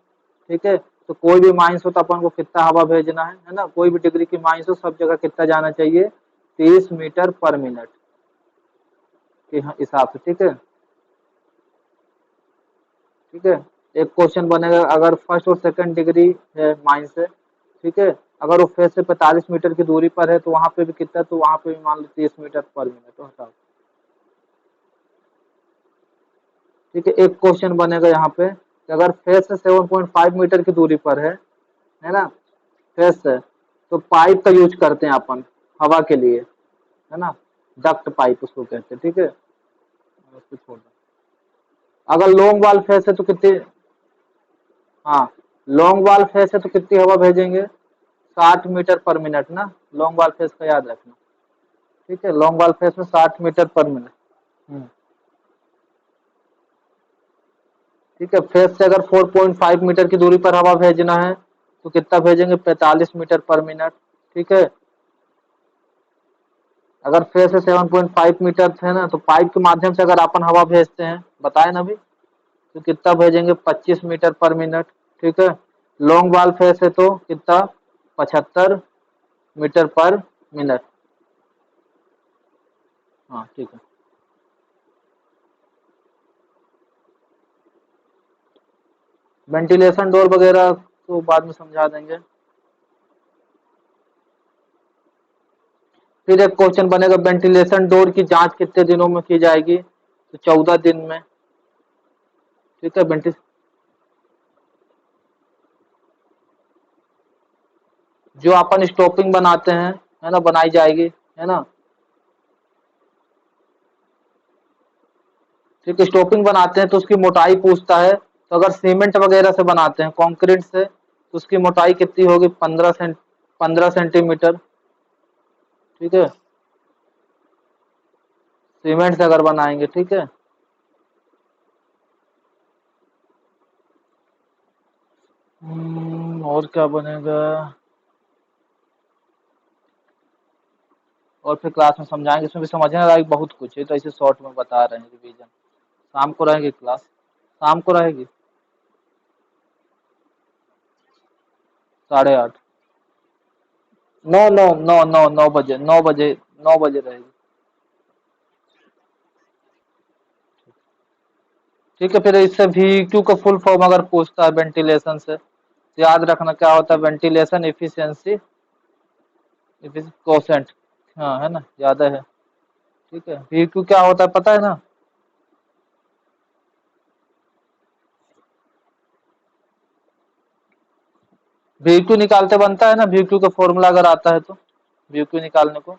ठीक है, तो कोई भी माइंस हो तो अपन को कितना हवा भेजना है ना, कोई भी डिग्री की माइंस हो सब जगह कितना जाना चाहिए, 30 मीटर पर मिनट के हिसाब से। ठीक है, ठीक है, एक क्वेश्चन बनेगा अगर फर्स्ट और सेकंड डिग्री है माइंस से, ठीक है, अगर वो फेस से 45 मीटर की दूरी पर है तो वहां पे भी कितना, तो वहां पे भी मान लो 30 मीटर पर मिनट तो हटाओ। ठीक है, एक क्वेश्चन बनेगा यहाँ पे कि अगर फेस से 7.5 मीटर की दूरी पर है ना, फेस से, तो पाइप का यूज करते हैं अपन हवा के लिए, है ना, डक्ट पाइप उसको कहते हैं। ठीक है, उसको छोड़ दो। अगर लॉन्ग वाल फेस है तो कितनी, हाँ, लॉन्ग वाल फेस है तो कितनी हवा भेजेंगे, 60 मीटर पर मिनट ना, लॉन्ग वाल फेस का याद रखना। ठीक है, लॉन्ग वाल फेस में 60 मीटर पर मिनट। ठीक है, फेस से अगर 4.5 मीटर की दूरी पर हवा भेजना है तो कितना भेजेंगे, 45 मीटर पर मिनट। ठीक है, अगर फेस से 7.5 मीटर है ना, तो पाइप के माध्यम से अगर अपन हवा भेजते हैं, बताए ना अभी, तो कितना भेजेंगे, 25 मीटर पर मिनट। ठीक है, लॉन्ग वाल फेस है तो कितना, 75 मीटर पर मिनट। हाँ, ठीक है, वेंटिलेशन डोर वगैरह तो बाद में समझा देंगे। फिर एक क्वेश्चन बनेगा वेंटिलेशन डोर की जांच कितने दिनों में की जाएगी, तो 14 दिन में। ठीक है, वेंटिल जो अपन स्टॉपिंग बनाते हैं, है ना, बनाई जाएगी, है ना, ठीक है, स्टॉपिंग बनाते हैं तो उसकी मोटाई पूछता है, तो अगर सीमेंट वगैरह से बनाते हैं, कंक्रीट से, तो उसकी मोटाई कितनी होगी, 15 सेंटीमीटर। ठीक है, सीमेंट से अगर बनाएंगे। ठीक है, और क्या बनेगा, और फिर क्लास में समझाएंगे, इसमें भी समझने लायक बहुत कुछ है, तो ऐसे शॉर्ट में बता रहे हैं रिवीजन। शाम को रहेगी क्लास, शाम को रहेगी 8:30। 9 9 9 9 9 बजे, 9 बजे, 9 बजे रहेगी। ठीक है, फिर इससे VQ का फुल फॉर्म अगर पूछता है वेंटिलेशन से, तो याद रखना क्या होता है, वेंटिलेशन इफिशियंसी कोसेंट। हाँ, है ना, ज्यादा है। ठीक है, VQ क्या होता है पता है ना, VQ निकालते बनता है ना, VQ का फॉर्मूला अगर आता है तो, VQ निकालने को,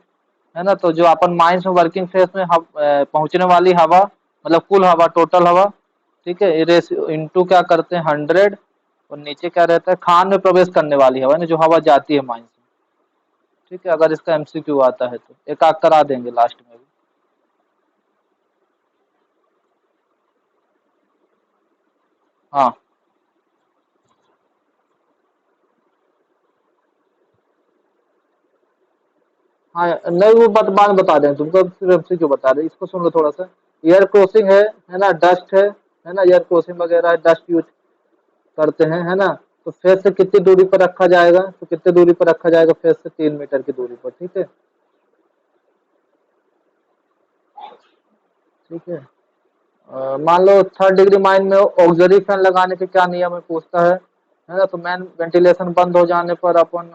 है ना, तो जो अपन माइंस में वर्किंग फेस में पहुंचने वाली हवा, मतलब कुल हवा, टोटल हवा, ठीक है, रेशियो इंटू क्या करते हैं, 100, और नीचे क्या रहता है, खान में प्रवेश करने वाली हवा, ना जो हवा जाती है माइंस में। ठीक है, अगर इसका MCQ आता है तो एक आध करा देंगे लास्ट में भी। हाँ, हाँ, नहीं वो बात बाद में बता दें तुमको, सिर्फ MCQ बता दें, इसको सुन लो थोड़ा सा। एयर क्रॉसिंग है ना, डस्ट है ना, एयर क्रॉसिंग वगैरह डस्ट यूज करते हैं, है ना। तो फेस से कितनी दूरी पर रखा जाएगा, तो कितनी दूरी पर रखा जाएगा फेस से, 3 मीटर की दूरी पर, ठीक है। ठीक है। मान लो थर्ड डिग्री माइंड में ऑक्सिलरी फैन लगाने के क्या नियम है पूछता है ना। तो मैन वेंटिलेशन बंद हो जाने पर अपन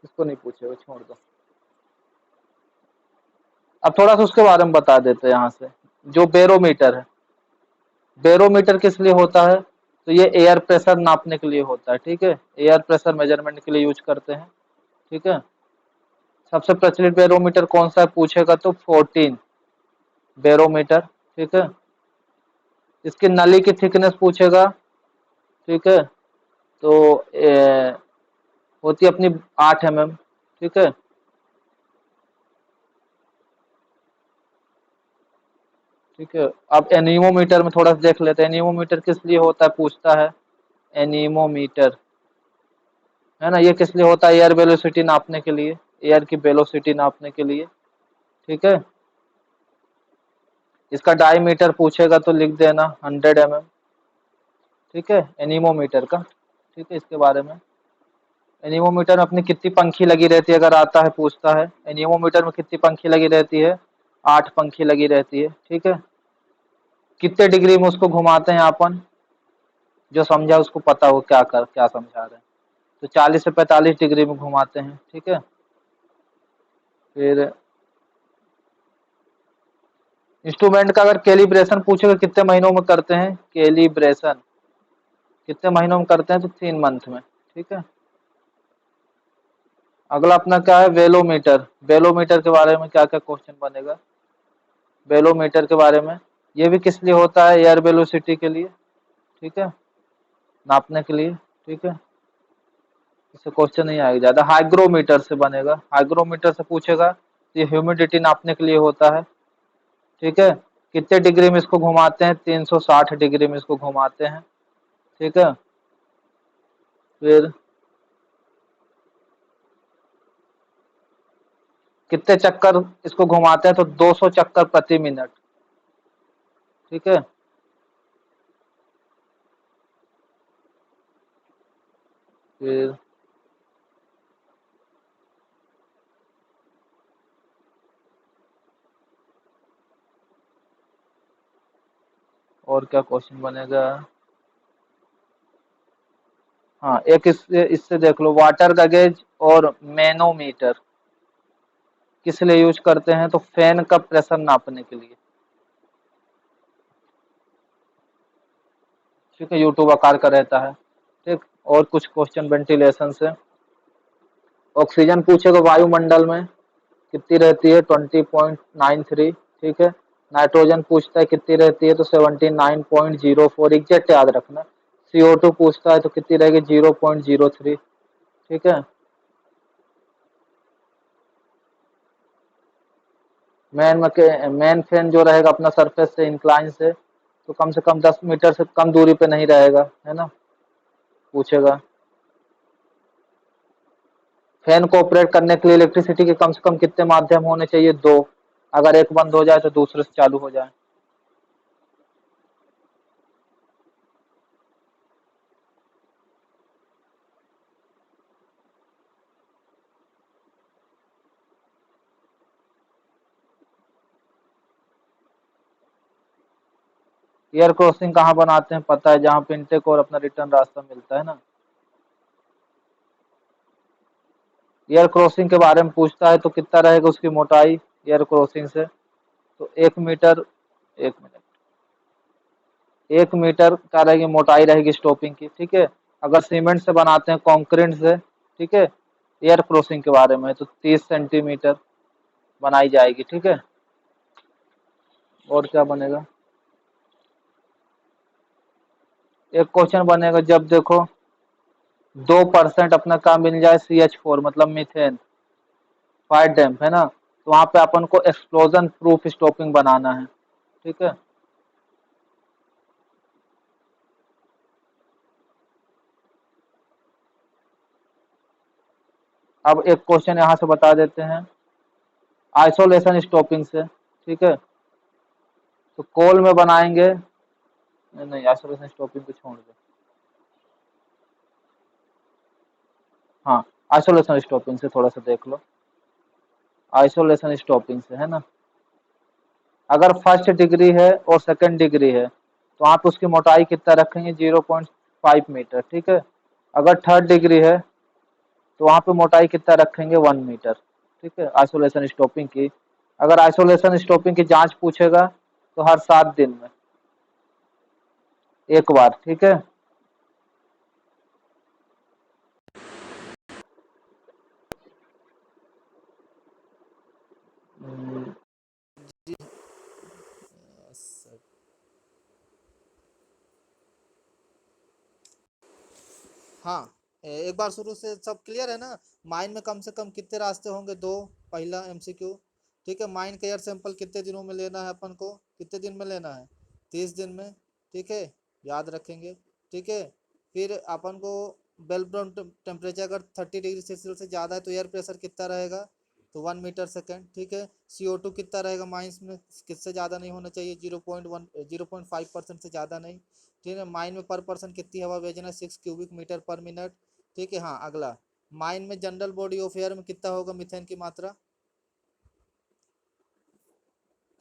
इसको नहीं पूछेगा, छोड़ दो। अब थोड़ा सा उसके बारे में बता देते हैं यहाँ से। जो बैरोमीटर है, बैरोमीटर किस लिए होता है, तो ये एयर प्रेशर नापने के लिए होता है, ठीक है। एयर प्रेशर मेजरमेंट के लिए यूज करते हैं, ठीक है। सबसे प्रचलित बैरोमीटर कौन सा है पूछेगा तो 14 बैरोमीटर, ठीक है। इसकी नली की थिकनेस पूछेगा, ठीक है। तो होती है अपनी 8 mm, ठीक है। ठीक है। अब एनीमोमीटर में थोड़ा सा देख लेते हैं, एनीमोमीटर किस लिए होता है पूछता है। एनीमोमीटर, है ना, ये किस लिए होता है, एयर वेलोसिटी नापने के लिए, एयर की वेलोसिटी नापने के लिए, ठीक है। इसका डायमीटर पूछेगा तो लिख देना 100 mm, ठीक है, एनीमोमीटर का, ठीक है। इसके बारे में, एनीमोमीटर में अपनी कितनी पंखी लगी रहती है अगर आता है पूछता है, एनीमोमीटर में कितनी पंखी लगी रहती है, 8 पंखी लगी रहती है, ठीक है। कितने डिग्री में उसको घुमाते हैं अपन, जो समझा उसको पता हो क्या समझा रहे हैं। तो 40 से 45 डिग्री में घुमाते हैं, ठीक है। फिर इंस्ट्रूमेंट का अगर कैलिब्रेशन पूछेगा कितने महीनों में करते हैं, कैलिब्रेशन कितने महीनों में करते हैं, तो 3 मंथ में, ठीक है। अगला अपना क्या है, वेलोमीटर, वेलोमीटर के बारे में क्या क्या क्वेश्चन बनेगा, वेलोमीटर के बारे में। ये भी किस लिए होता है, एयर वेलोसिटी के लिए, ठीक है, नापने के लिए, ठीक है। इससे क्वेश्चन नहीं आएगा ज्यादा। हाइग्रोमीटर से बनेगा, हाइग्रोमीटर से पूछेगा, ये ह्यूमिडिटी नापने के लिए होता है, ठीक है। कितने डिग्री में इसको घुमाते हैं, 360 डिग्री में इसको घुमाते हैं, ठीक है। फिर कितने चक्कर इसको घुमाते हैं, तो 200 चक्कर प्रति मिनट, ठीक है। फिर और क्या क्वेश्चन बनेगा, हाँ एक इससे इससे देख लो, वाटर का गेज और मैनोमीटर किस लिए यूज करते हैं, तो फैन का प्रेशर नापने के लिए, ठीक है। यूट्यूब आकार का रहता है, ठीक। और कुछ क्वेश्चन वेंटिलेशन से, ऑक्सीजन पूछेगा वायुमंडल में कितनी रहती है, 20.93, ठीक है। नाइट्रोजन पूछता है कितनी रहती है, तो 79.04, एग्जैक्ट याद रखना। CO2 पूछता है तो कितनी रहेगी, 0.03, ठीक है। मेन फैन जो रहेगा अपना सरफेस से इंक्लाइन से, तो कम से कम 10 मीटर से कम दूरी पे नहीं रहेगा, है ना, पूछेगा। फैन को ऑपरेट करने के लिए इलेक्ट्रिसिटी के कम से कम कितने माध्यम होने चाहिए, 2। अगर एक बंद हो जाए तो दूसरे से चालू हो जाए। एयर क्रॉसिंग कहाँ बनाते हैं पता है, जहाँ पे इनटेक और अपना रिटर्न रास्ता मिलता है ना। एयर क्रॉसिंग के बारे में पूछता है तो कितना रहेगा उसकी मोटाई एयर क्रॉसिंग से, तो 1 मीटर, 1 मिनट, 1 मीटर का रहेगी मोटाई रहेगी स्टॉपिंग की, ठीक है। अगर सीमेंट से बनाते हैं, कंक्रीट से, ठीक है, एयर क्रॉसिंग के बारे में तो 30 सेंटीमीटर बनाई जाएगी, ठीक है। और क्या बनेगा, एक क्वेश्चन बनेगा, जब देखो 2% अपना काम मिल जाए CH4 मतलब मीथेन, फायर डैम्प, है ना, तो वहां पे अपन को एक्सप्लोजन प्रूफ स्टॉपिंग बनाना है, ठीक है। अब एक क्वेश्चन यहाँ से बता देते हैं, आइसोलेशन स्टॉपिंग से, ठीक है। तो कोल में बनाएंगे, नहीं आइसोलेशन स्टॉपिंग को छोड़ दो। हाँ, आइसोलेशन स्टॉपिंग से थोड़ा सा देख लो, आइसोलेशन स्टॉपिंग से है ना। अगर फर्स्ट डिग्री है और सेकंड डिग्री है तो आप उसकी मोटाई कितना रखेंगे, 0.5 मीटर, ठीक है। अगर थर्ड डिग्री है तो वहाँ पे मोटाई कितना रखेंगे, 1 मीटर, ठीक है, आइसोलेशन स्टॉपिंग की। अगर आइसोलेशन स्टॉपिंग की जांच पूछेगा तो हर 7 दिन में एक बार, ठीक है। हम्म, सर, हाँ, एक बार शुरू से सब क्लियर है ना। माइन में कम से कम कितने रास्ते होंगे, दो। पहला एमसीक्यू, ठीक है। माइन का एयर सैंपल कितने दिनों में लेना है अपन को, कितने दिन में लेना है, 30 दिन में, ठीक है, याद रखेंगे, ठीक है। फिर अपन को बेल्ब्रोन टेम्परेचर अगर 30 डिग्री सेल्सियस से ज़्यादा है तो एयर प्रेशर कितना रहेगा, तो 1 मीटर सेकेंड, ठीक है। CO2 कितना रहेगा माइंस में, किससे ज़्यादा नहीं होना चाहिए, 0.5% से ज़्यादा नहीं, ठीक है। माइन में पर पर्सन कितनी हवा भेजना है, 6 क्यूबिक मीटर पर मिनट, ठीक है। हाँ, अगला, माइन में जनरल बॉडी ऑफ एयर में कितना होगा मीथेन की मात्रा,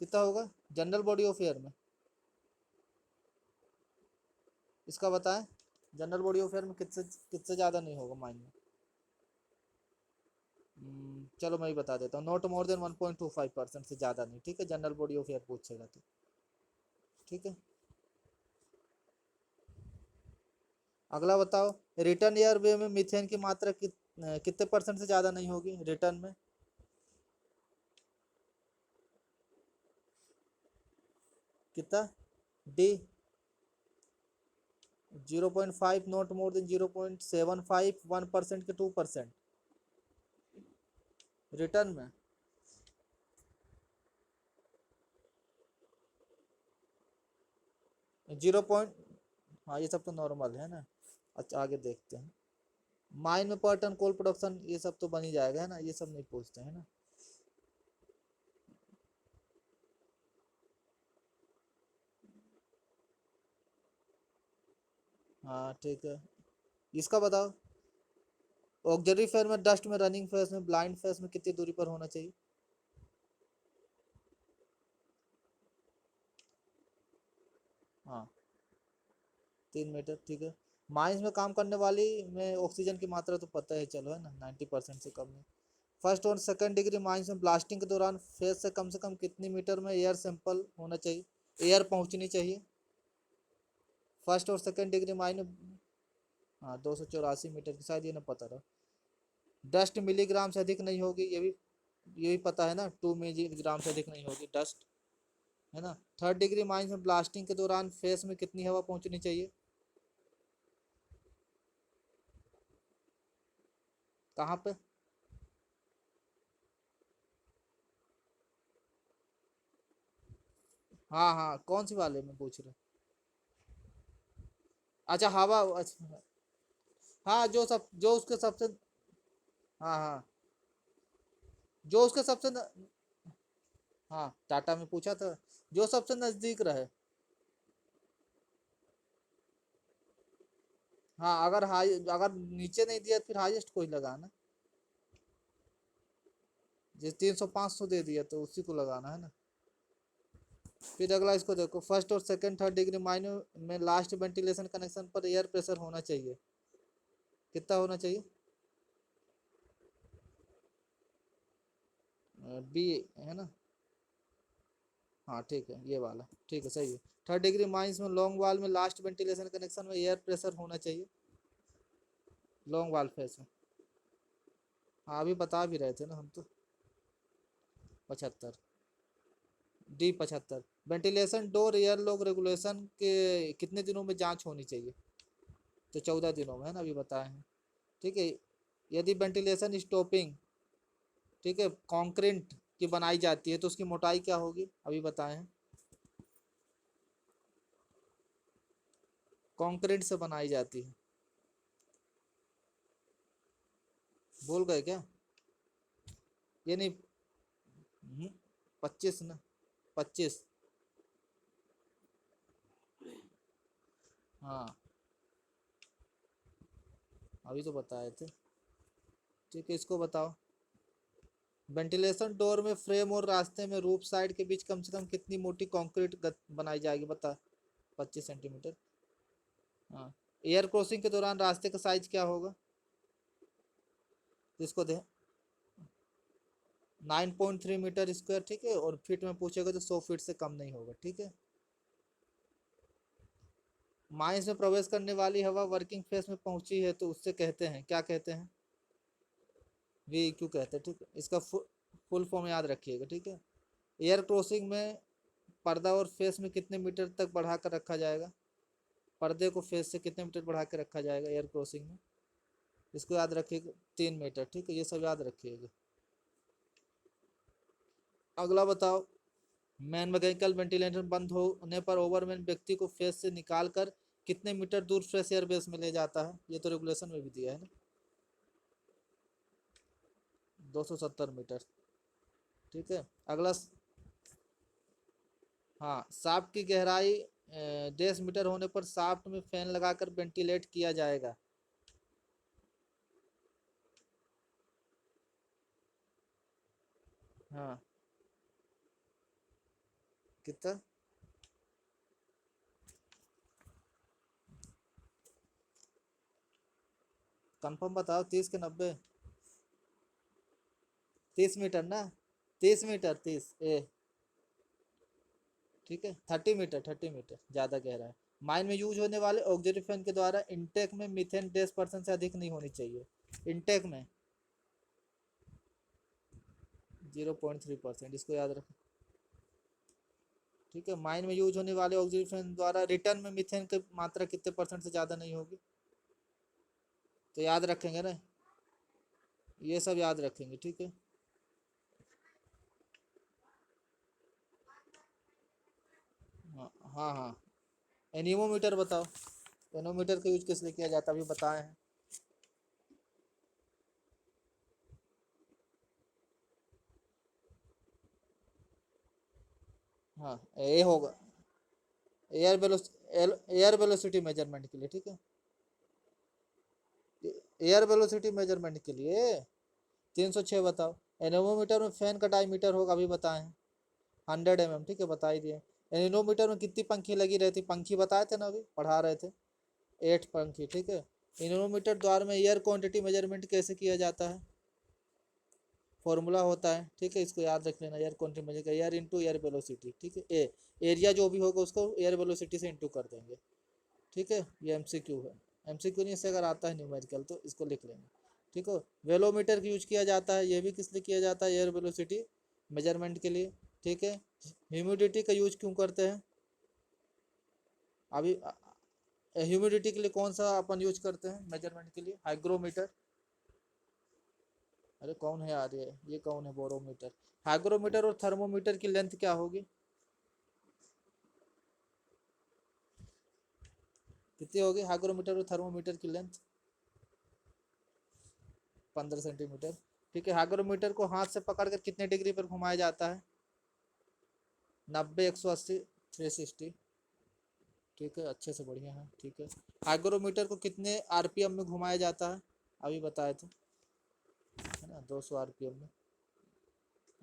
कितना होगा जनरल बॉडी ऑफ एयर में, इसका बताएं। जनरल बॉडी ऑफ एयर में कितने कितने ज़्यादा नहीं होगा माइन में। चलो मैं ही बता देता हूँ, नॉट मोर देन 1.25% से ज़्यादा नहीं, ठीक है। जनरल बॉडी ऑफ एयर पूछेगा तो, ठीक है। अगला बताओ, रिटर्न एयर वे में मीथेन की मात्रा कितने परसेंट से ज़्यादा नहीं होगी रिटर्न में, कितना, डी, 0.5, नॉट मोर देन 0.75, 1% के 2% रिटर्न में। जीरो पॉइंट, हाँ ये सब तो नॉर्मल है ना। अच्छा आगे देखते हैं, माइन में पर टन कोल प्रोडक्शन, ये सब तो बन ही जाएगा है ना, ये सब नहीं पूछते हैं ना। हाँ ठीक है, इसका बताओ, ऑक्सिलरी फेज में, डस्ट में, रनिंग फेज में, ब्लाइंड फेज में कितनी दूरी पर होना चाहिए, हाँ 3 मीटर, ठीक है। माइंस में काम करने वाली में ऑक्सीजन की मात्रा तो पता है चलो है ना, 90% से कम है। फर्स्ट और सेकंड डिग्री माइंस में ब्लास्टिंग के दौरान फेज से कम कितनी मीटर में एयर सैंपल होना चाहिए, एयर पहुंचनी चाहिए, फर्स्ट और सेकंड डिग्री माइन में। हाँ 284 मीटर की, शायद ये ना पता रहा। डस्ट मिलीग्राम से अधिक नहीं होगी, ये भी पता है ना, 2 मिलीग्राम से अधिक नहीं होगी डस्ट, है ना। थर्ड डिग्री माइंस में ब्लास्टिंग के दौरान फेस में कितनी हवा पहुंचनी चाहिए, कहाँ पे, हाँ हाँ कौन सी वाले में पूछ रहे, अच्छा हवा, अच्छा हाँ, जो उसके सबसे, हाँ हाँ, जो उसके सबसे हाँ टाटा में पूछा था, जो सबसे नजदीक रहे। हाँ अगर हाई, अगर नीचे नहीं दिया तो फिर हाईएस्ट कोई लगाना, जैसे 300 500 दे दिया तो उसी को लगाना है ना। फिर अगला इसको देखो, फर्स्ट और सेकंड थर्ड डिग्री माइनर में लास्ट वेंटिलेशन कनेक्शन पर एयर प्रेशर होना चाहिए, कितना होना चाहिए, बी, है ना। हाँ ठीक है, ये वाला ठीक है, सही है। थर्ड डिग्री माइंस में लॉन्ग वाल में लास्ट वेंटिलेशन कनेक्शन में एयर प्रेशर होना चाहिए, लॉन्ग वाल फेस में। हाँ अभी बता भी रहे थे ना हम तो, 75, D 75। Ventilation door air lock regulation के कितने दिनों में जांच होनी चाहिए, तो 14 दिनों में, है ना, अभी बताए हैं, ठीक है। यदि वेंटिलेशन स्टॉपिंग, ठीक है, कंक्रीट की बनाई जाती है तो उसकी मोटाई क्या होगी, अभी बताए हैं, कंक्रीट से बनाई जाती है, भूल गए क्या, ये नहीं, 25 ना, 25, हाँ अभी तो बताए थे। ठीक है इसको बताओ। वेंटिलेशन डोर में फ्रेम और रास्ते में रूफ साइड के बीच कम से कम कितनी मोटी कंक्रीट बनाई जाएगी बता। 25 सेंटीमीटर। हाँ एयर क्रॉसिंग के दौरान रास्ते का साइज क्या होगा। तो इसको दे 9.3 मीटर स्क्वायर। ठीक है और फीट में पूछेगा तो 100 फीट से कम नहीं होगा। ठीक है। माइंस में प्रवेश करने वाली हवा वर्किंग फेस में पहुंची है तो उससे कहते हैं क्या कहते हैं। वी क्यू कहते हैं। ठीक है इसका फुल फॉर्म याद रखिएगा। ठीक है। एयर क्रॉसिंग में पर्दा और फेस में कितने मीटर तक बढ़ा कर रखा जाएगा। पर्दे को फेस से कितने मीटर बढ़ा कर रखा जाएगा एयर क्रॉसिंग में। इसको याद रखिएगा 3 मीटर। ठीक है ये सब याद रखिएगा। अगला बताओ। मैन मैकेनिकल वेंटिलेटर बंद होने पर ओवरमैन व्यक्ति को फेस से निकाल कर कितने मीटर दूर फ्रेश एयर बेस में ले जाता है। ये तो रेगुलेशन में भी दिया है ना। 270 मीटर। ठीक है अगला। हाँ शाफ्ट की गहराई 10 मीटर होने पर शाफ्ट में फैन लगाकर वेंटिलेट किया जाएगा। हाँ कितना। कंफर्म बताओ 30 के 90। 30 मीटर ना। 30 मीटर 30 ठीक है 30 मीटर 30 मीटर ज़्यादा गहरा है। माइन में यूज होने वाले ऑक्सीजन फैन के द्वारा इनटेक में मीथेन 10% से अधिक नहीं होनी चाहिए। इनटेक में 0.3%। इसको याद रखें। ठीक है माइन में यूज होने वाले ऑक्सीजन फैन द्वारा रिटर्न में मीथेन की मात्रा कितने परसेंट से ज़्यादा नहीं होगी। तो याद रखेंगे ना। ये सब याद रखेंगे। ठीक है। हाँ हाँ हाँ। एनीमोमीटर बताओ। एनोमीटर का यूज किस लिए किया जाता है अभी बताए हैं। हाँ ये होगा एयर वेलोसिटी मेजरमेंट के लिए। ठीक है एयर वेलोसिटी मेजरमेंट के लिए 306 बताओ। एनोमीटर में फैन का डायमीटर होगा अभी बताए हैं 100 mm। ठीक है बता ही दिए। एनोमीटर में कितनी पंखी लगी रहती पंखी बताए थे ना अभी पढ़ा रहे थे 8 पंखी। ठीक है। एनोमीटर द्वारा में एयर क्वांटिटी मेजरमेंट कैसे किया जाता है। फॉर्मूला होता है। ठीक है इसको याद रख लेना air quantity measure air into air velocity. ठीक है एरिया जो भी होगा उसको एयर वेलोसिटी से इंटू कर देंगे। ठीक है ये एमसीक्यू है। एमसीक्यू नहीं से अगर आता है न्यूमेरिकल तो इसको लिख लेंगे। ठीक है वेलोमीटर का यूज किया जाता है ये भी किस लिए किया जाता है एयर वेलोसिटी मेजरमेंट के लिए। ठीक है ह्यूमिडिटी का यूज क्यों करते हैं अभी। ह्यूमिडिटी के लिए कौन सा अपन यूज करते हैं मेजरमेंट के लिए हाइग्रोमीटर। अरे कौन है यार ये कौन है बोरोमीटर। हाइग्रोमीटर और थर्मोमीटर की लेंथ क्या होगी। कितनी होगी हाइग्रोमीटर और थर्मोमीटर की लेंथ। 15 सेंटीमीटर। ठीक है हाइग्रोमीटर को हाथ से पकड़कर कितने डिग्री पर घुमाया जाता है। 90 180 360। ठीक है अच्छे से बढ़िया है। ठीक है हाइग्रोमीटर को कितने आरपीएम में घुमाया जाता है अभी बताए थे है ना 200 आरपीएम में।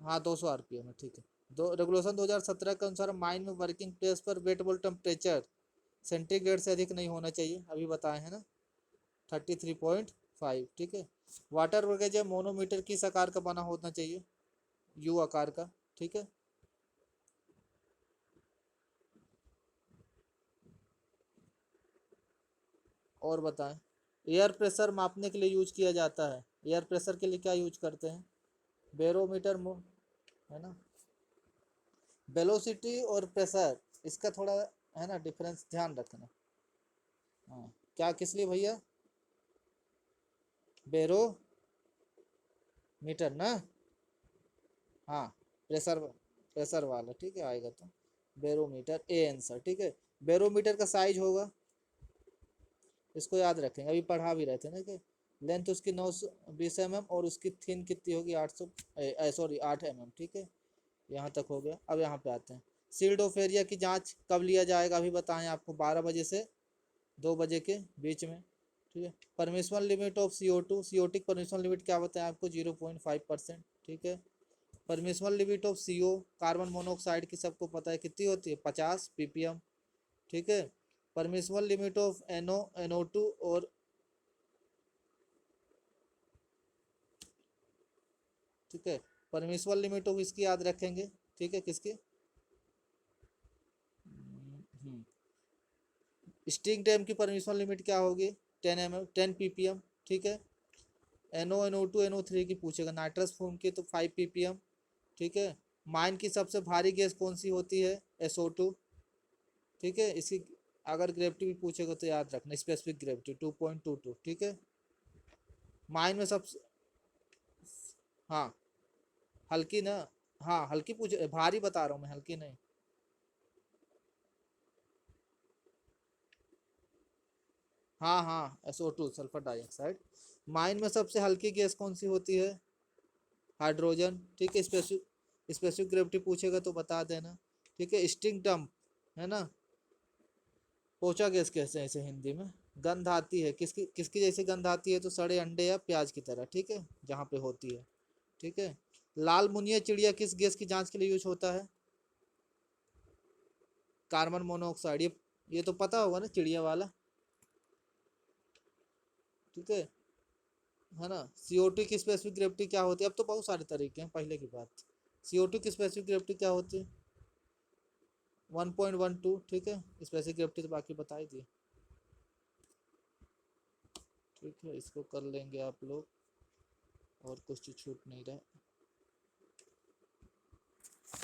हाँ 200 आरपीएम है। ठीक है दो रेगुलेशन 2017 के अनुसार माइन में वर्किंग प्लेस पर वेटेबल टेम्परेचर सेंटीग्रेड से अधिक नहीं होना चाहिए अभी बताए हैं ना 33.5। ठीक है वाटर वगैरह मोनोमीटर किस आकार का बना होना चाहिए यू आकार का। ठीक है और बताएं। एयर प्रेशर मापने के लिए यूज किया जाता है। एयर प्रेशर के लिए क्या यूज करते हैं बैरोमीटर है ना। वेलोसिटी और प्रेशर इसका थोड़ा है ना डिफरेंस ध्यान रखना। हाँ क्या किस लिए भैया बैरोमीटर ना। हाँ प्रेशर प्रेशर वाला। ठीक है आएगा तो बैरोमीटर ए आंसर। ठीक है बैरोमीटर का साइज होगा इसको याद रखेंगे अभी पढ़ा भी रहे थे ना कि लेंथ उसकी 920 mm और उसकी थिन कितनी होगी 800 सॉरी 8 mm। ठीक है यहाँ तक हो गया। अब यहाँ पे आते हैं सील्ड ऑफ एरिया की जांच कब लिया जाएगा अभी बताएं आपको 12 बजे से 2 बजे के बीच में, ठीक है। Permission limit of CO2, CO2 की परमिशन लिमिट क्या बताया आपको, 0.5%, ठीक है। Permission limit of CO, carbon monoxide की सबको पता है कितनी होती है, 50 ppm, ठीक है। परमिशन लिमिट ऑफ NO2 और ठीक है, परमिशन लिमिट ऑफ इसकी याद रखेंगे, ठीक है, किसकी, स्टिंग डैम की परमिशन लिमिट क्या होगी, 10 ppm, ठीक है। NO2 NO3 की पूछेगा, नाइट्रस फॉर्म की तो 5 ppm, ठीक है। माइन की सबसे भारी गैस कौन सी होती है, SO2, ठीक है। इसकी अगर ग्रेविटी भी पूछेगा तो याद रखना, स्पेसिफिक ग्रेविटी 2.22, ठीक है। माइन में सबसे, हाँ हल्की ना, हाँ हल्की पूछे, भारी बता रहा हूँ मैं, हल्की नहीं। हाँ हाँ, SO2 सल्फर डाइऑक्साइड। माइन में सबसे हल्की गैस कौन सी होती है, हाइड्रोजन, ठीक है। स्पेसिफिक ग्रेविटी पूछेगा तो बता देना, ठीक है। स्टिंग डंप है ना, पोचा गैस कहते हैं इसे हिंदी में। गंध आती है, किसकी किसकी जैसे गंध आती है, तो सड़े अंडे या प्याज की तरह, ठीक है, जहाँ पे होती है, ठीक है। लाल मुनिया चिड़िया किस गैस की जांच के लिए यूज होता है, कार्बन मोनोऑक्साइड, ये तो पता होगा ना, चिड़िया वाला, ठीक है ना। CO2 की स्पेसिफिक ग्रेविटी क्या होती है, अब तो बहुत सारे तरीके हैं, पहले की बात। CO2 की स्पेसिफिक ग्रेविटी क्या होती है, 1.12, ठीक है। स्पेसिफिक ग्रेविटी तो बाकी बता ही दी, ठीक है। इसको कर लेंगे आप लोग, और कुछ छूट नहीं रहा।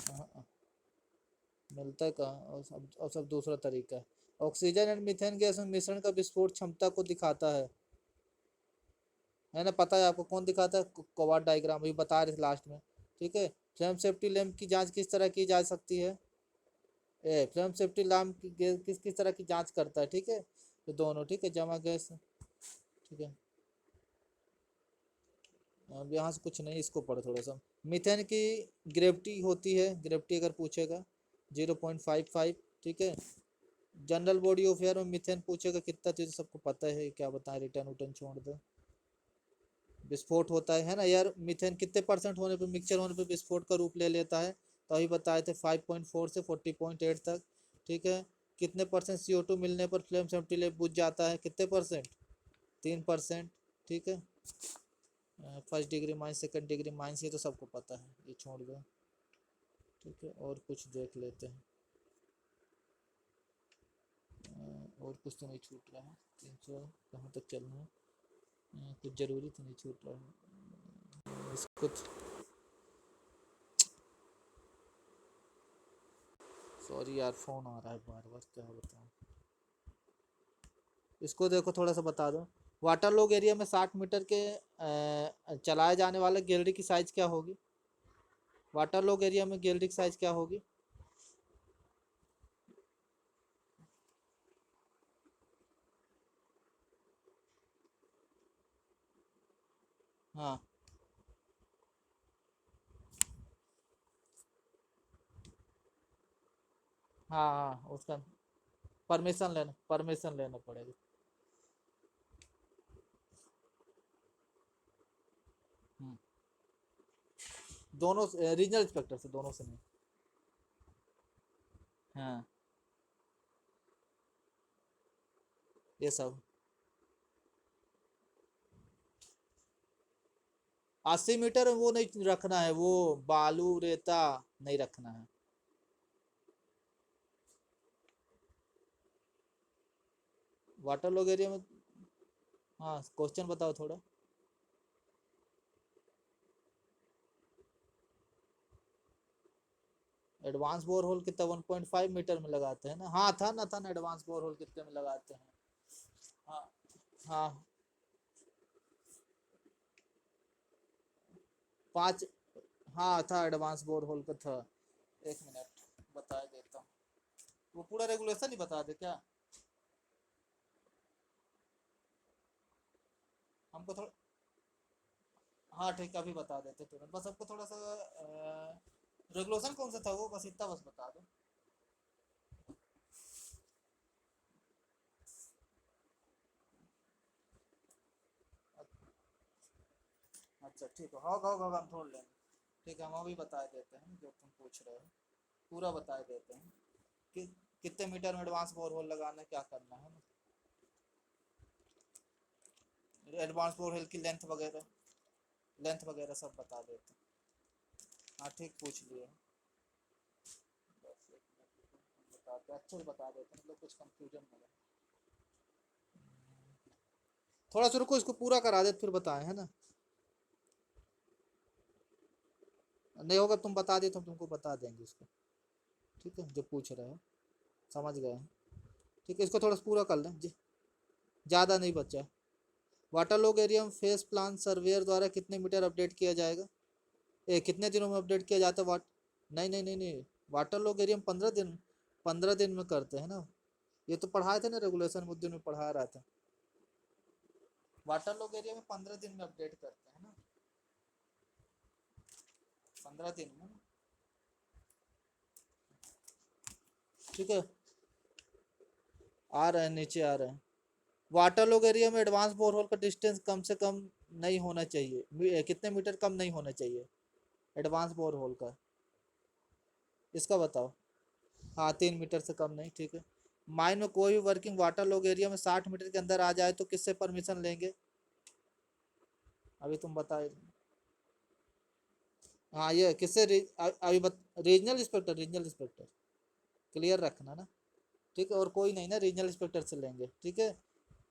हाँ, मिलता है कहाँ, और सब दूसरा तरीका है। ऑक्सीजन एंड मीथेन गैस में मिश्रण का विस्फोट क्षमता को दिखाता है ना, पता है आपको कौन दिखाता है, कोवाट डायग्राम अभी बता रहे थे लास्ट में, ठीक है। फ्लेम सेफ्टी लैम्प की जांच किस तरह की जा सकती है, फ्लेम सेफ्टी लैम्प किस किस तरह की जांच करता है, ठीक है, तो दोनों, ठीक है, जमा गैस, ठीक है। अब यहाँ से कुछ नहीं, इसको पढ़ो थोड़ा सा। मीथेन की ग्रेविटी होती है, ग्रेविटी अगर पूछेगा 0.55, ठीक है। जनरल बॉडी ऑफ एयर में मीथेन पूछेगा कितना, तो सबको पता है, क्या बताएं, रिटर्न उटर्न छोड़ दो। विस्फोट होता है ना यार, मीथेन कितने परसेंट होने पे, मिक्सचर होने पे विस्फोट का रूप ले लेता है, तो अभी बताए थे 5.4 से 40.8 तक, ठीक है। कितने परसेंट CO2 मिलने पर फ्लेम सेफ्टी लैम्प बुझ जाता है, कितने परसेंट, 3%, ठीक है। First degree minus, second degree minus, ये तो सबको पता है, ये छोड़ दो, ठीक है। और कुछ देख लेते हैं, और कुछ तो नहीं छूट रहा है, 300 कहाँ तक चलना है, कुछ ज़रूरी तो नहीं छूट रहा है इसको, सॉरी यार, फ़ोन आ रहा है बार बार, क्या बताऊँ। इसको देखो, थोड़ा सा बता दो। वाटर लॉग एरिया में 60 मीटर के चलाए जाने वाले गैलरी की साइज़ क्या होगी, वाटर लॉग एरिया में गैलरी की साइज़ क्या होगी, हाँ हाँ हाँ, उसका परमिशन लेना पड़ेगा। हम्म, दोनों रीजनल इंस्पेक्टर से, दोनों से नहीं, हाँ ये सब। 80 मीटर वो नहीं रखना है, वो बालू रेता नहीं रखना है। वाटर लॉग एरिया में, हाँ क्वेश्चन बताओ थोड़ा। एडवांस बोर होल कितना, 1.5 मीटर में लगाते हैं ना, हाँ था ना एडवांस बोर होल कितने में लगाते हैं, हाँ हाँ, 5, हाँ था, एडवांस बोर होल का था। एक मिनट बता देता हूँ, वो पूरा रेगुलेशन ही बता दे क्या, हमको थोड़ा, हाँ ठीक है, अभी बता देते तुरंत, बस आपको थोड़ा सा रेगुलेशन कौन सा था वो, बस इतना बस बता दो। अच्छा ठीक है, होगा हम ढूंढ लेंगे। ठीक है, हम अभी बता देते हैं जो तुम पूछ रहे हो, पूरा बता देते हैं कि कितने मीटर में एडवांस बोरहोल लगाना है, क्या करना है ना, एडवांस बोरहोल की लेंथ वगैरह सब बता देते हैं। हाँ ठीक, पूछ लिए। बस एक मिनट, बताते अच्छे से बता देते हैं, मतलब कुछ कंफ्यूजन ना रहे। थोड़ा सा रुको, इसको पूरा करा देते फिर बताएं, है ना। नहीं होगा तुम बता दे तो हम तुमको बता देंगे इसको। ठीक है, जो पूछ रहे हो समझ गए हैं। ठीक है, इसको थोड़ा सा पूरा कर लें जी, ज़्यादा नहीं बचा। वाटरलॉग एरिया में फेस प्लान सर्वेयर द्वारा कितने मीटर अपडेट किया जाएगा, कितने दिनों में अपडेट किया जाता है नहीं, वाटरलॉग एरिया में 15 दिन, 15 दिन में करते हैं ना। ये तो पढ़ाए थे ना रेगुलेशन मुद्दे में, पढ़ा रहा था। वाटरलॉग एरिया में 15 दिन में अपडेट करते हैं ना, 15 दिन में। ठीक है, आ रहे हैं, नीचे आ रहे हैं। वाटरलॉग एरिया में एडवांस बोरहोल का डिस्टेंस कम से कम नहीं होना चाहिए, कितने मीटर कम नहीं होना चाहिए एडवांस बोरहोल का, इसका बताओ। हाँ 3 मीटर से कम नहीं, ठीक है। माइन में कोई भी वर्किंग वाटरलॉग एरिया में 60 मीटर के अंदर आ जाए तो किससे परमिशन लेंगे, अभी तुम बताए। हाँ ये किससे रीजनल इंस्पेक्टर क्लियर रखना ना। ठीक है, और कोई नहीं ना, रीजनल इंस्पेक्टर से लेंगे। ठीक है,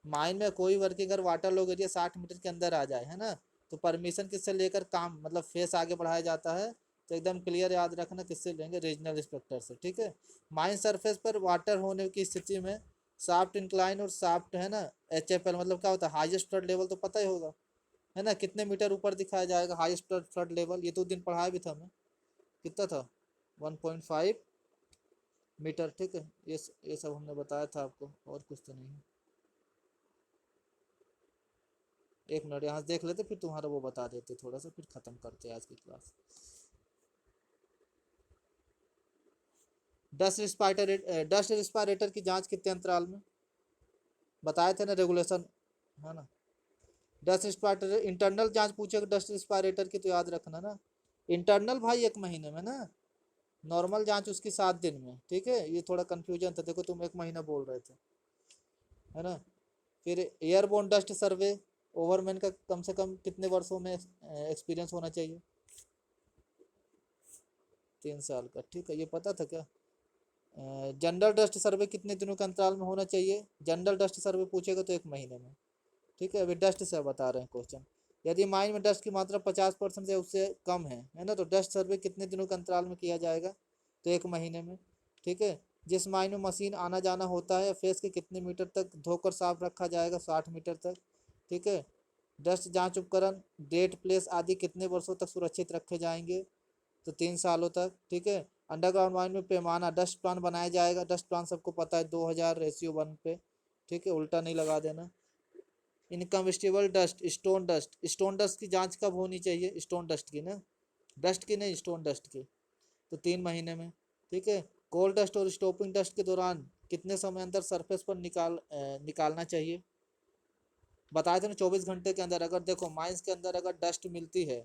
माइन में कोई वर्किंग अगर वाटरलॉग एरिया 60 मीटर के अंदर आ जाए, है ना, तो परमिशन किससे लेकर काम मतलब फेस आगे बढ़ाया जाता है, तो एकदम क्लियर याद रखना, किससे लेंगे, रीजनल इंस्पेक्टर से। ठीक है, माइन सरफेस पर वाटर होने की स्थिति में साफ्ट इंक्लाइन और साफ्ट, है ना, HFL मतलब क्या होता है, हाईएस्ट फ्लड लेवल तो पता ही होगा, है ना, कितने मीटर ऊपर दिखाया जाएगा हाईएस्ट फ्लड लेवल, ये तो दिन पढ़ाया भी था मैं, कितना था, 1.5 मीटर। ठीक है, ये सब हमने बताया था आपको, और कुछ तो नहीं है। एक मिनट यहाँ से देख लेते, फिर तुम्हारा वो बता देते थोड़ा सा, फिर खत्म करते आज की क्लास। डस्ट रिस्पायरेटर की जांच कितने अंतराल में, बताए थे ना रेगुलेशन, है ना। डस्ट रिस्पायरेटर इंटरनल जांच पूछेगा डस्ट रिस्पायरेटर की तो याद रखना ना, इंटरनल भाई 1 महीने में ना, नॉर्मल जांच उसकी 7 दिन में। ठीक है, ये थोड़ा कंफ्यूजन था, देखो तुम 1 महीना बोल रहे थे, है ना। फिर एयरबोर्न डस्ट सर्वे ओवरमैन का कम से कम कितने वर्षों में एक्सपीरियंस होना चाहिए, 3 साल का। ठीक है, ये पता था क्या। जनरल डस्ट सर्वे कितने दिनों के अंतराल में होना चाहिए, जनरल डस्ट सर्वे पूछेगा तो 1 महीने में। ठीक है, अभी डस्ट से बता रहे हैं क्वेश्चन। यदि माइन में डस्ट की मात्रा 50% से उससे कम है ना, तो डस्ट सर्वे कितने दिनों के अंतराल में किया जाएगा, तो 1 महीने में। ठीक है, जिस माइन में मशीन आना जाना होता है फेस के कितने मीटर तक धोकर साफ रखा जाएगा, 60 मीटर तक। ठीक है, डस्ट जांच उपकरण डेट प्लेस आदि कितने वर्षों तक सुरक्षित रखे जाएंगे, तो 3 सालों तक। ठीक है, अंडरग्राउंड माइन में पैमाना डस्ट प्लान बनाया जाएगा, डस्ट प्लान सबको पता है 2000:1 पे। ठीक है, उल्टा नहीं लगा देना। इनकम्बस्टिबल डस्ट, स्टोन डस्ट की जांच कब होनी चाहिए, स्टोन डस्ट की ना, डस्ट की नहीं, स्टोन डस्ट की, तो 3 महीने में। ठीक है, कोल डस्ट और स्टोपिंग डस्ट के दौरान कितने समय अंतर सरफेस पर निकालना चाहिए, बताए थे ना 24 घंटे के अंदर। अगर देखो माइंस के अंदर अगर डस्ट मिलती है,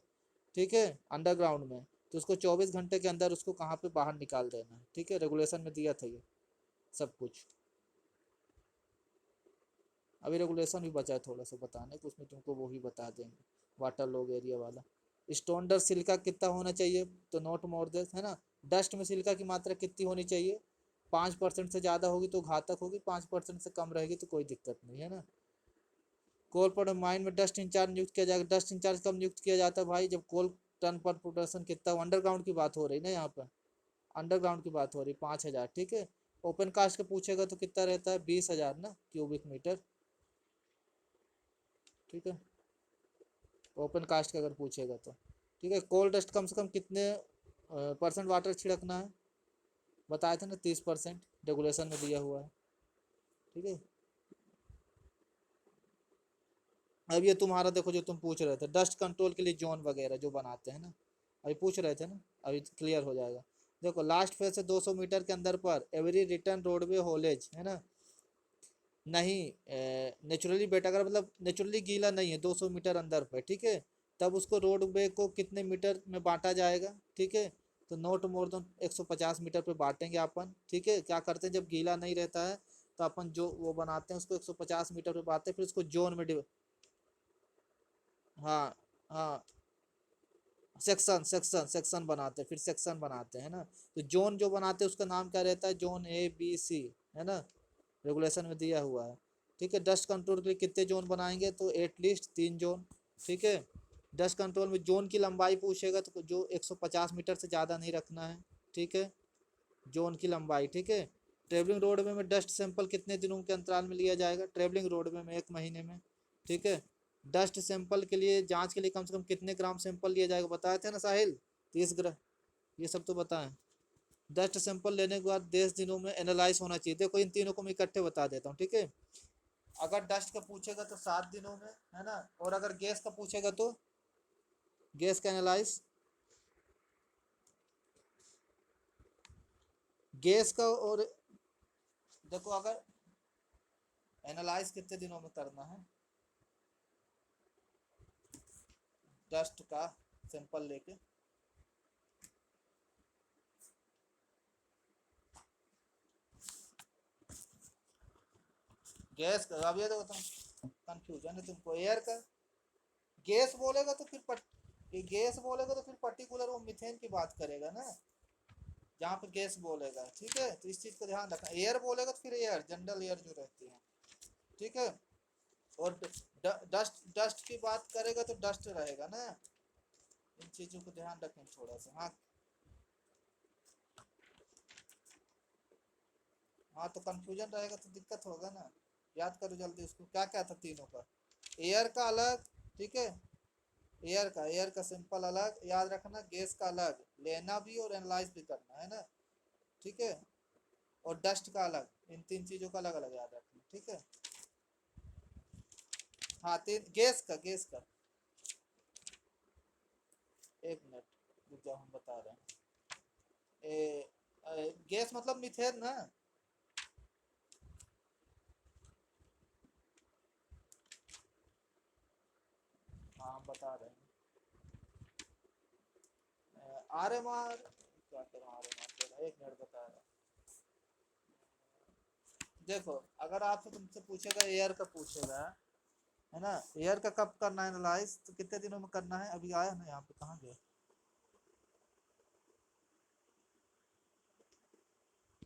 ठीक है, अंडरग्राउंड में, तो उसको 24 घंटे के अंदर उसको कहाँ पे बाहर निकाल देना है। ठीक है, रेगुलेशन में दिया था ये सब कुछ। अभी रेगुलेशन भी बचा है थोड़ा सा बताने को, उसमें तुमको वो भी बता देंगे, वाटर लॉग एरिया वाला। स्टोन डस्ट सिलिका कितना होना चाहिए, तो नॉट मोर देन, है ना, डस्ट में सिलिका की मात्रा कितनी होनी चाहिए, 5% से ज़्यादा होगी तो घातक होगी, 5% से कम रहेगी तो कोई दिक्कत नहीं, है ना। कोल पर माइन में डस्ट इंचार्ज नियुक्त किया जाएगा, डस्ट इंचार्ज कब नियुक्त किया जाता है भाई, जब कोल टन पर प्रोडक्शन कितना, अंडरग्राउंड की बात हो रही ना यहाँ पर, अंडरग्राउंड की बात हो रही, 5,000। ठीक है, ओपन कास्ट का पूछेगा तो कितना रहता है, 20,000 ना क्यूबिक मीटर। ठीक है, ओपन कास्ट का अगर पूछेगा तो। ठीक है, कोल डस्ट कम से कम कितने % वाटर छिड़कना है, बताया था ना 30%, रेगुलेशन में दिया हुआ है। ठीक है, अब ये तुम्हारा देखो जो तुम पूछ रहे थे डस्ट कंट्रोल के लिए जोन वगैरह जो बनाते हैं ना, अभी पूछ रहे थे ना, अभी क्लियर हो जाएगा। देखो लास्ट फेज से 200 मीटर के अंदर पर एवरी रिटर्न रोडवे होलेज, है ना, नहीं नेचुरली बेटा अगर मतलब नेचुरली गीला नहीं है 200 मीटर अंदर पर, ठीक है, तब उसको रोडवे को कितने मीटर में बांटा जाएगा, ठीक है। तो नॉट मोर देन 150 मीटर पे बांटेंगे अपन, ठीक है। क्या करते हैं, जब गीला नहीं रहता है तो अपन जो वो बनाते हैं उसको 150 मीटर पे बांटते हैं, फिर उसको जोन में हाँ हाँ, सेक्शन बनाते हैं, फिर सेक्शन बनाते हैं ना। तो जोन जो बनाते हैं उसका नाम क्या रहता है, जोन ABC, है ना, रेगुलेशन में दिया हुआ है, ठीक है। डस्ट कंट्रोल के लिए कितने जोन बनाएंगे, तो एटलीस्ट 3 जोन, ठीक है। डस्ट कंट्रोल में जोन की लंबाई पूछेगा तो जो 150 मीटर से ज़्यादा नहीं रखना है, ठीक है, जोन की लंबाई, ठीक है। ट्रेवलिंग रोडवे में डस्ट सैंपल कितने दिनों के अंतराल में लिया जाएगा, ट्रेवलिंग रोडवे में 1 महीने में, ठीक है। डस्ट सैंपल के लिए जांच के लिए कम से कम कितने ग्राम सैंपल लिया जाएगा, बताए थे ना साहिल, 30 ग्राम, ये सब तो बताएं। डस्ट सैंपल लेने के बाद 10 दिनों में एनालाइज होना चाहिए। देखो इन तीनों को मैं इकट्ठे बता देता हूँ, ठीक है। अगर डस्ट का पूछेगा तो 7 दिनों में, है ना। और अगर गैस का पूछेगा तो गैस का एनालाइज, गैस का, और देखो अगर एनालाइज कितने दिनों में करना है डस्ट का सैंपल लेके, गैस का, अब ये देखो तुम कंफ्यूजन है तुमको, एयर का गैस बोलेगा तो फिर गैस बोलेगा तो फिर पर्टिकुलर वो मीथेन की बात करेगा ना, जहाँ पे गैस बोलेगा, ठीक है। तो इस चीज को ध्यान रखना, एयर बोलेगा तो फिर एयर, जनरल एयर जो रहती है, ठीक है। और डस्ट डस्ट की बात करेगा तो डस्ट रहेगा ना। इन चीजों को ध्यान रखें थोड़ा सा। हाँ हाँ, तो कंफ्यूजन रहेगा तो दिक्कत होगा ना। याद करो जल्दी उसको, क्या क्या था तीनों का, एयर का अलग, ठीक है, एयर का सिंपल अलग याद रखना, गैस का अलग लेना भी और एनालाइज भी करना है ना, ठीक है। और डस्ट का अलग, इन 3 चीजों का अलग अलग याद रखना, ठीक है। हाँ, तीन, गैस का 1 मिनट रुक जाओ, हम बता रहे हैं। गैस मतलब मीथेन ना। हाँ हम बता रहे हैं, RMR, क्या करूँ RMR, 1 मिनट बता रहे हैं। देखो अगर आपसे तुमसे पूछेगा, एयर का पूछेगा, है ना, एयर का कब करना है एनालाइज, तो कितने दिनों में करना है, अभी आया ना यहाँ पे, कहाँ गया,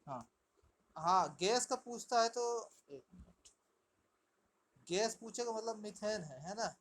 हाँ हाँ, गैस का पूछता है तो 1 मिनट, गैस पूछेगा मतलब मीथेन है ना।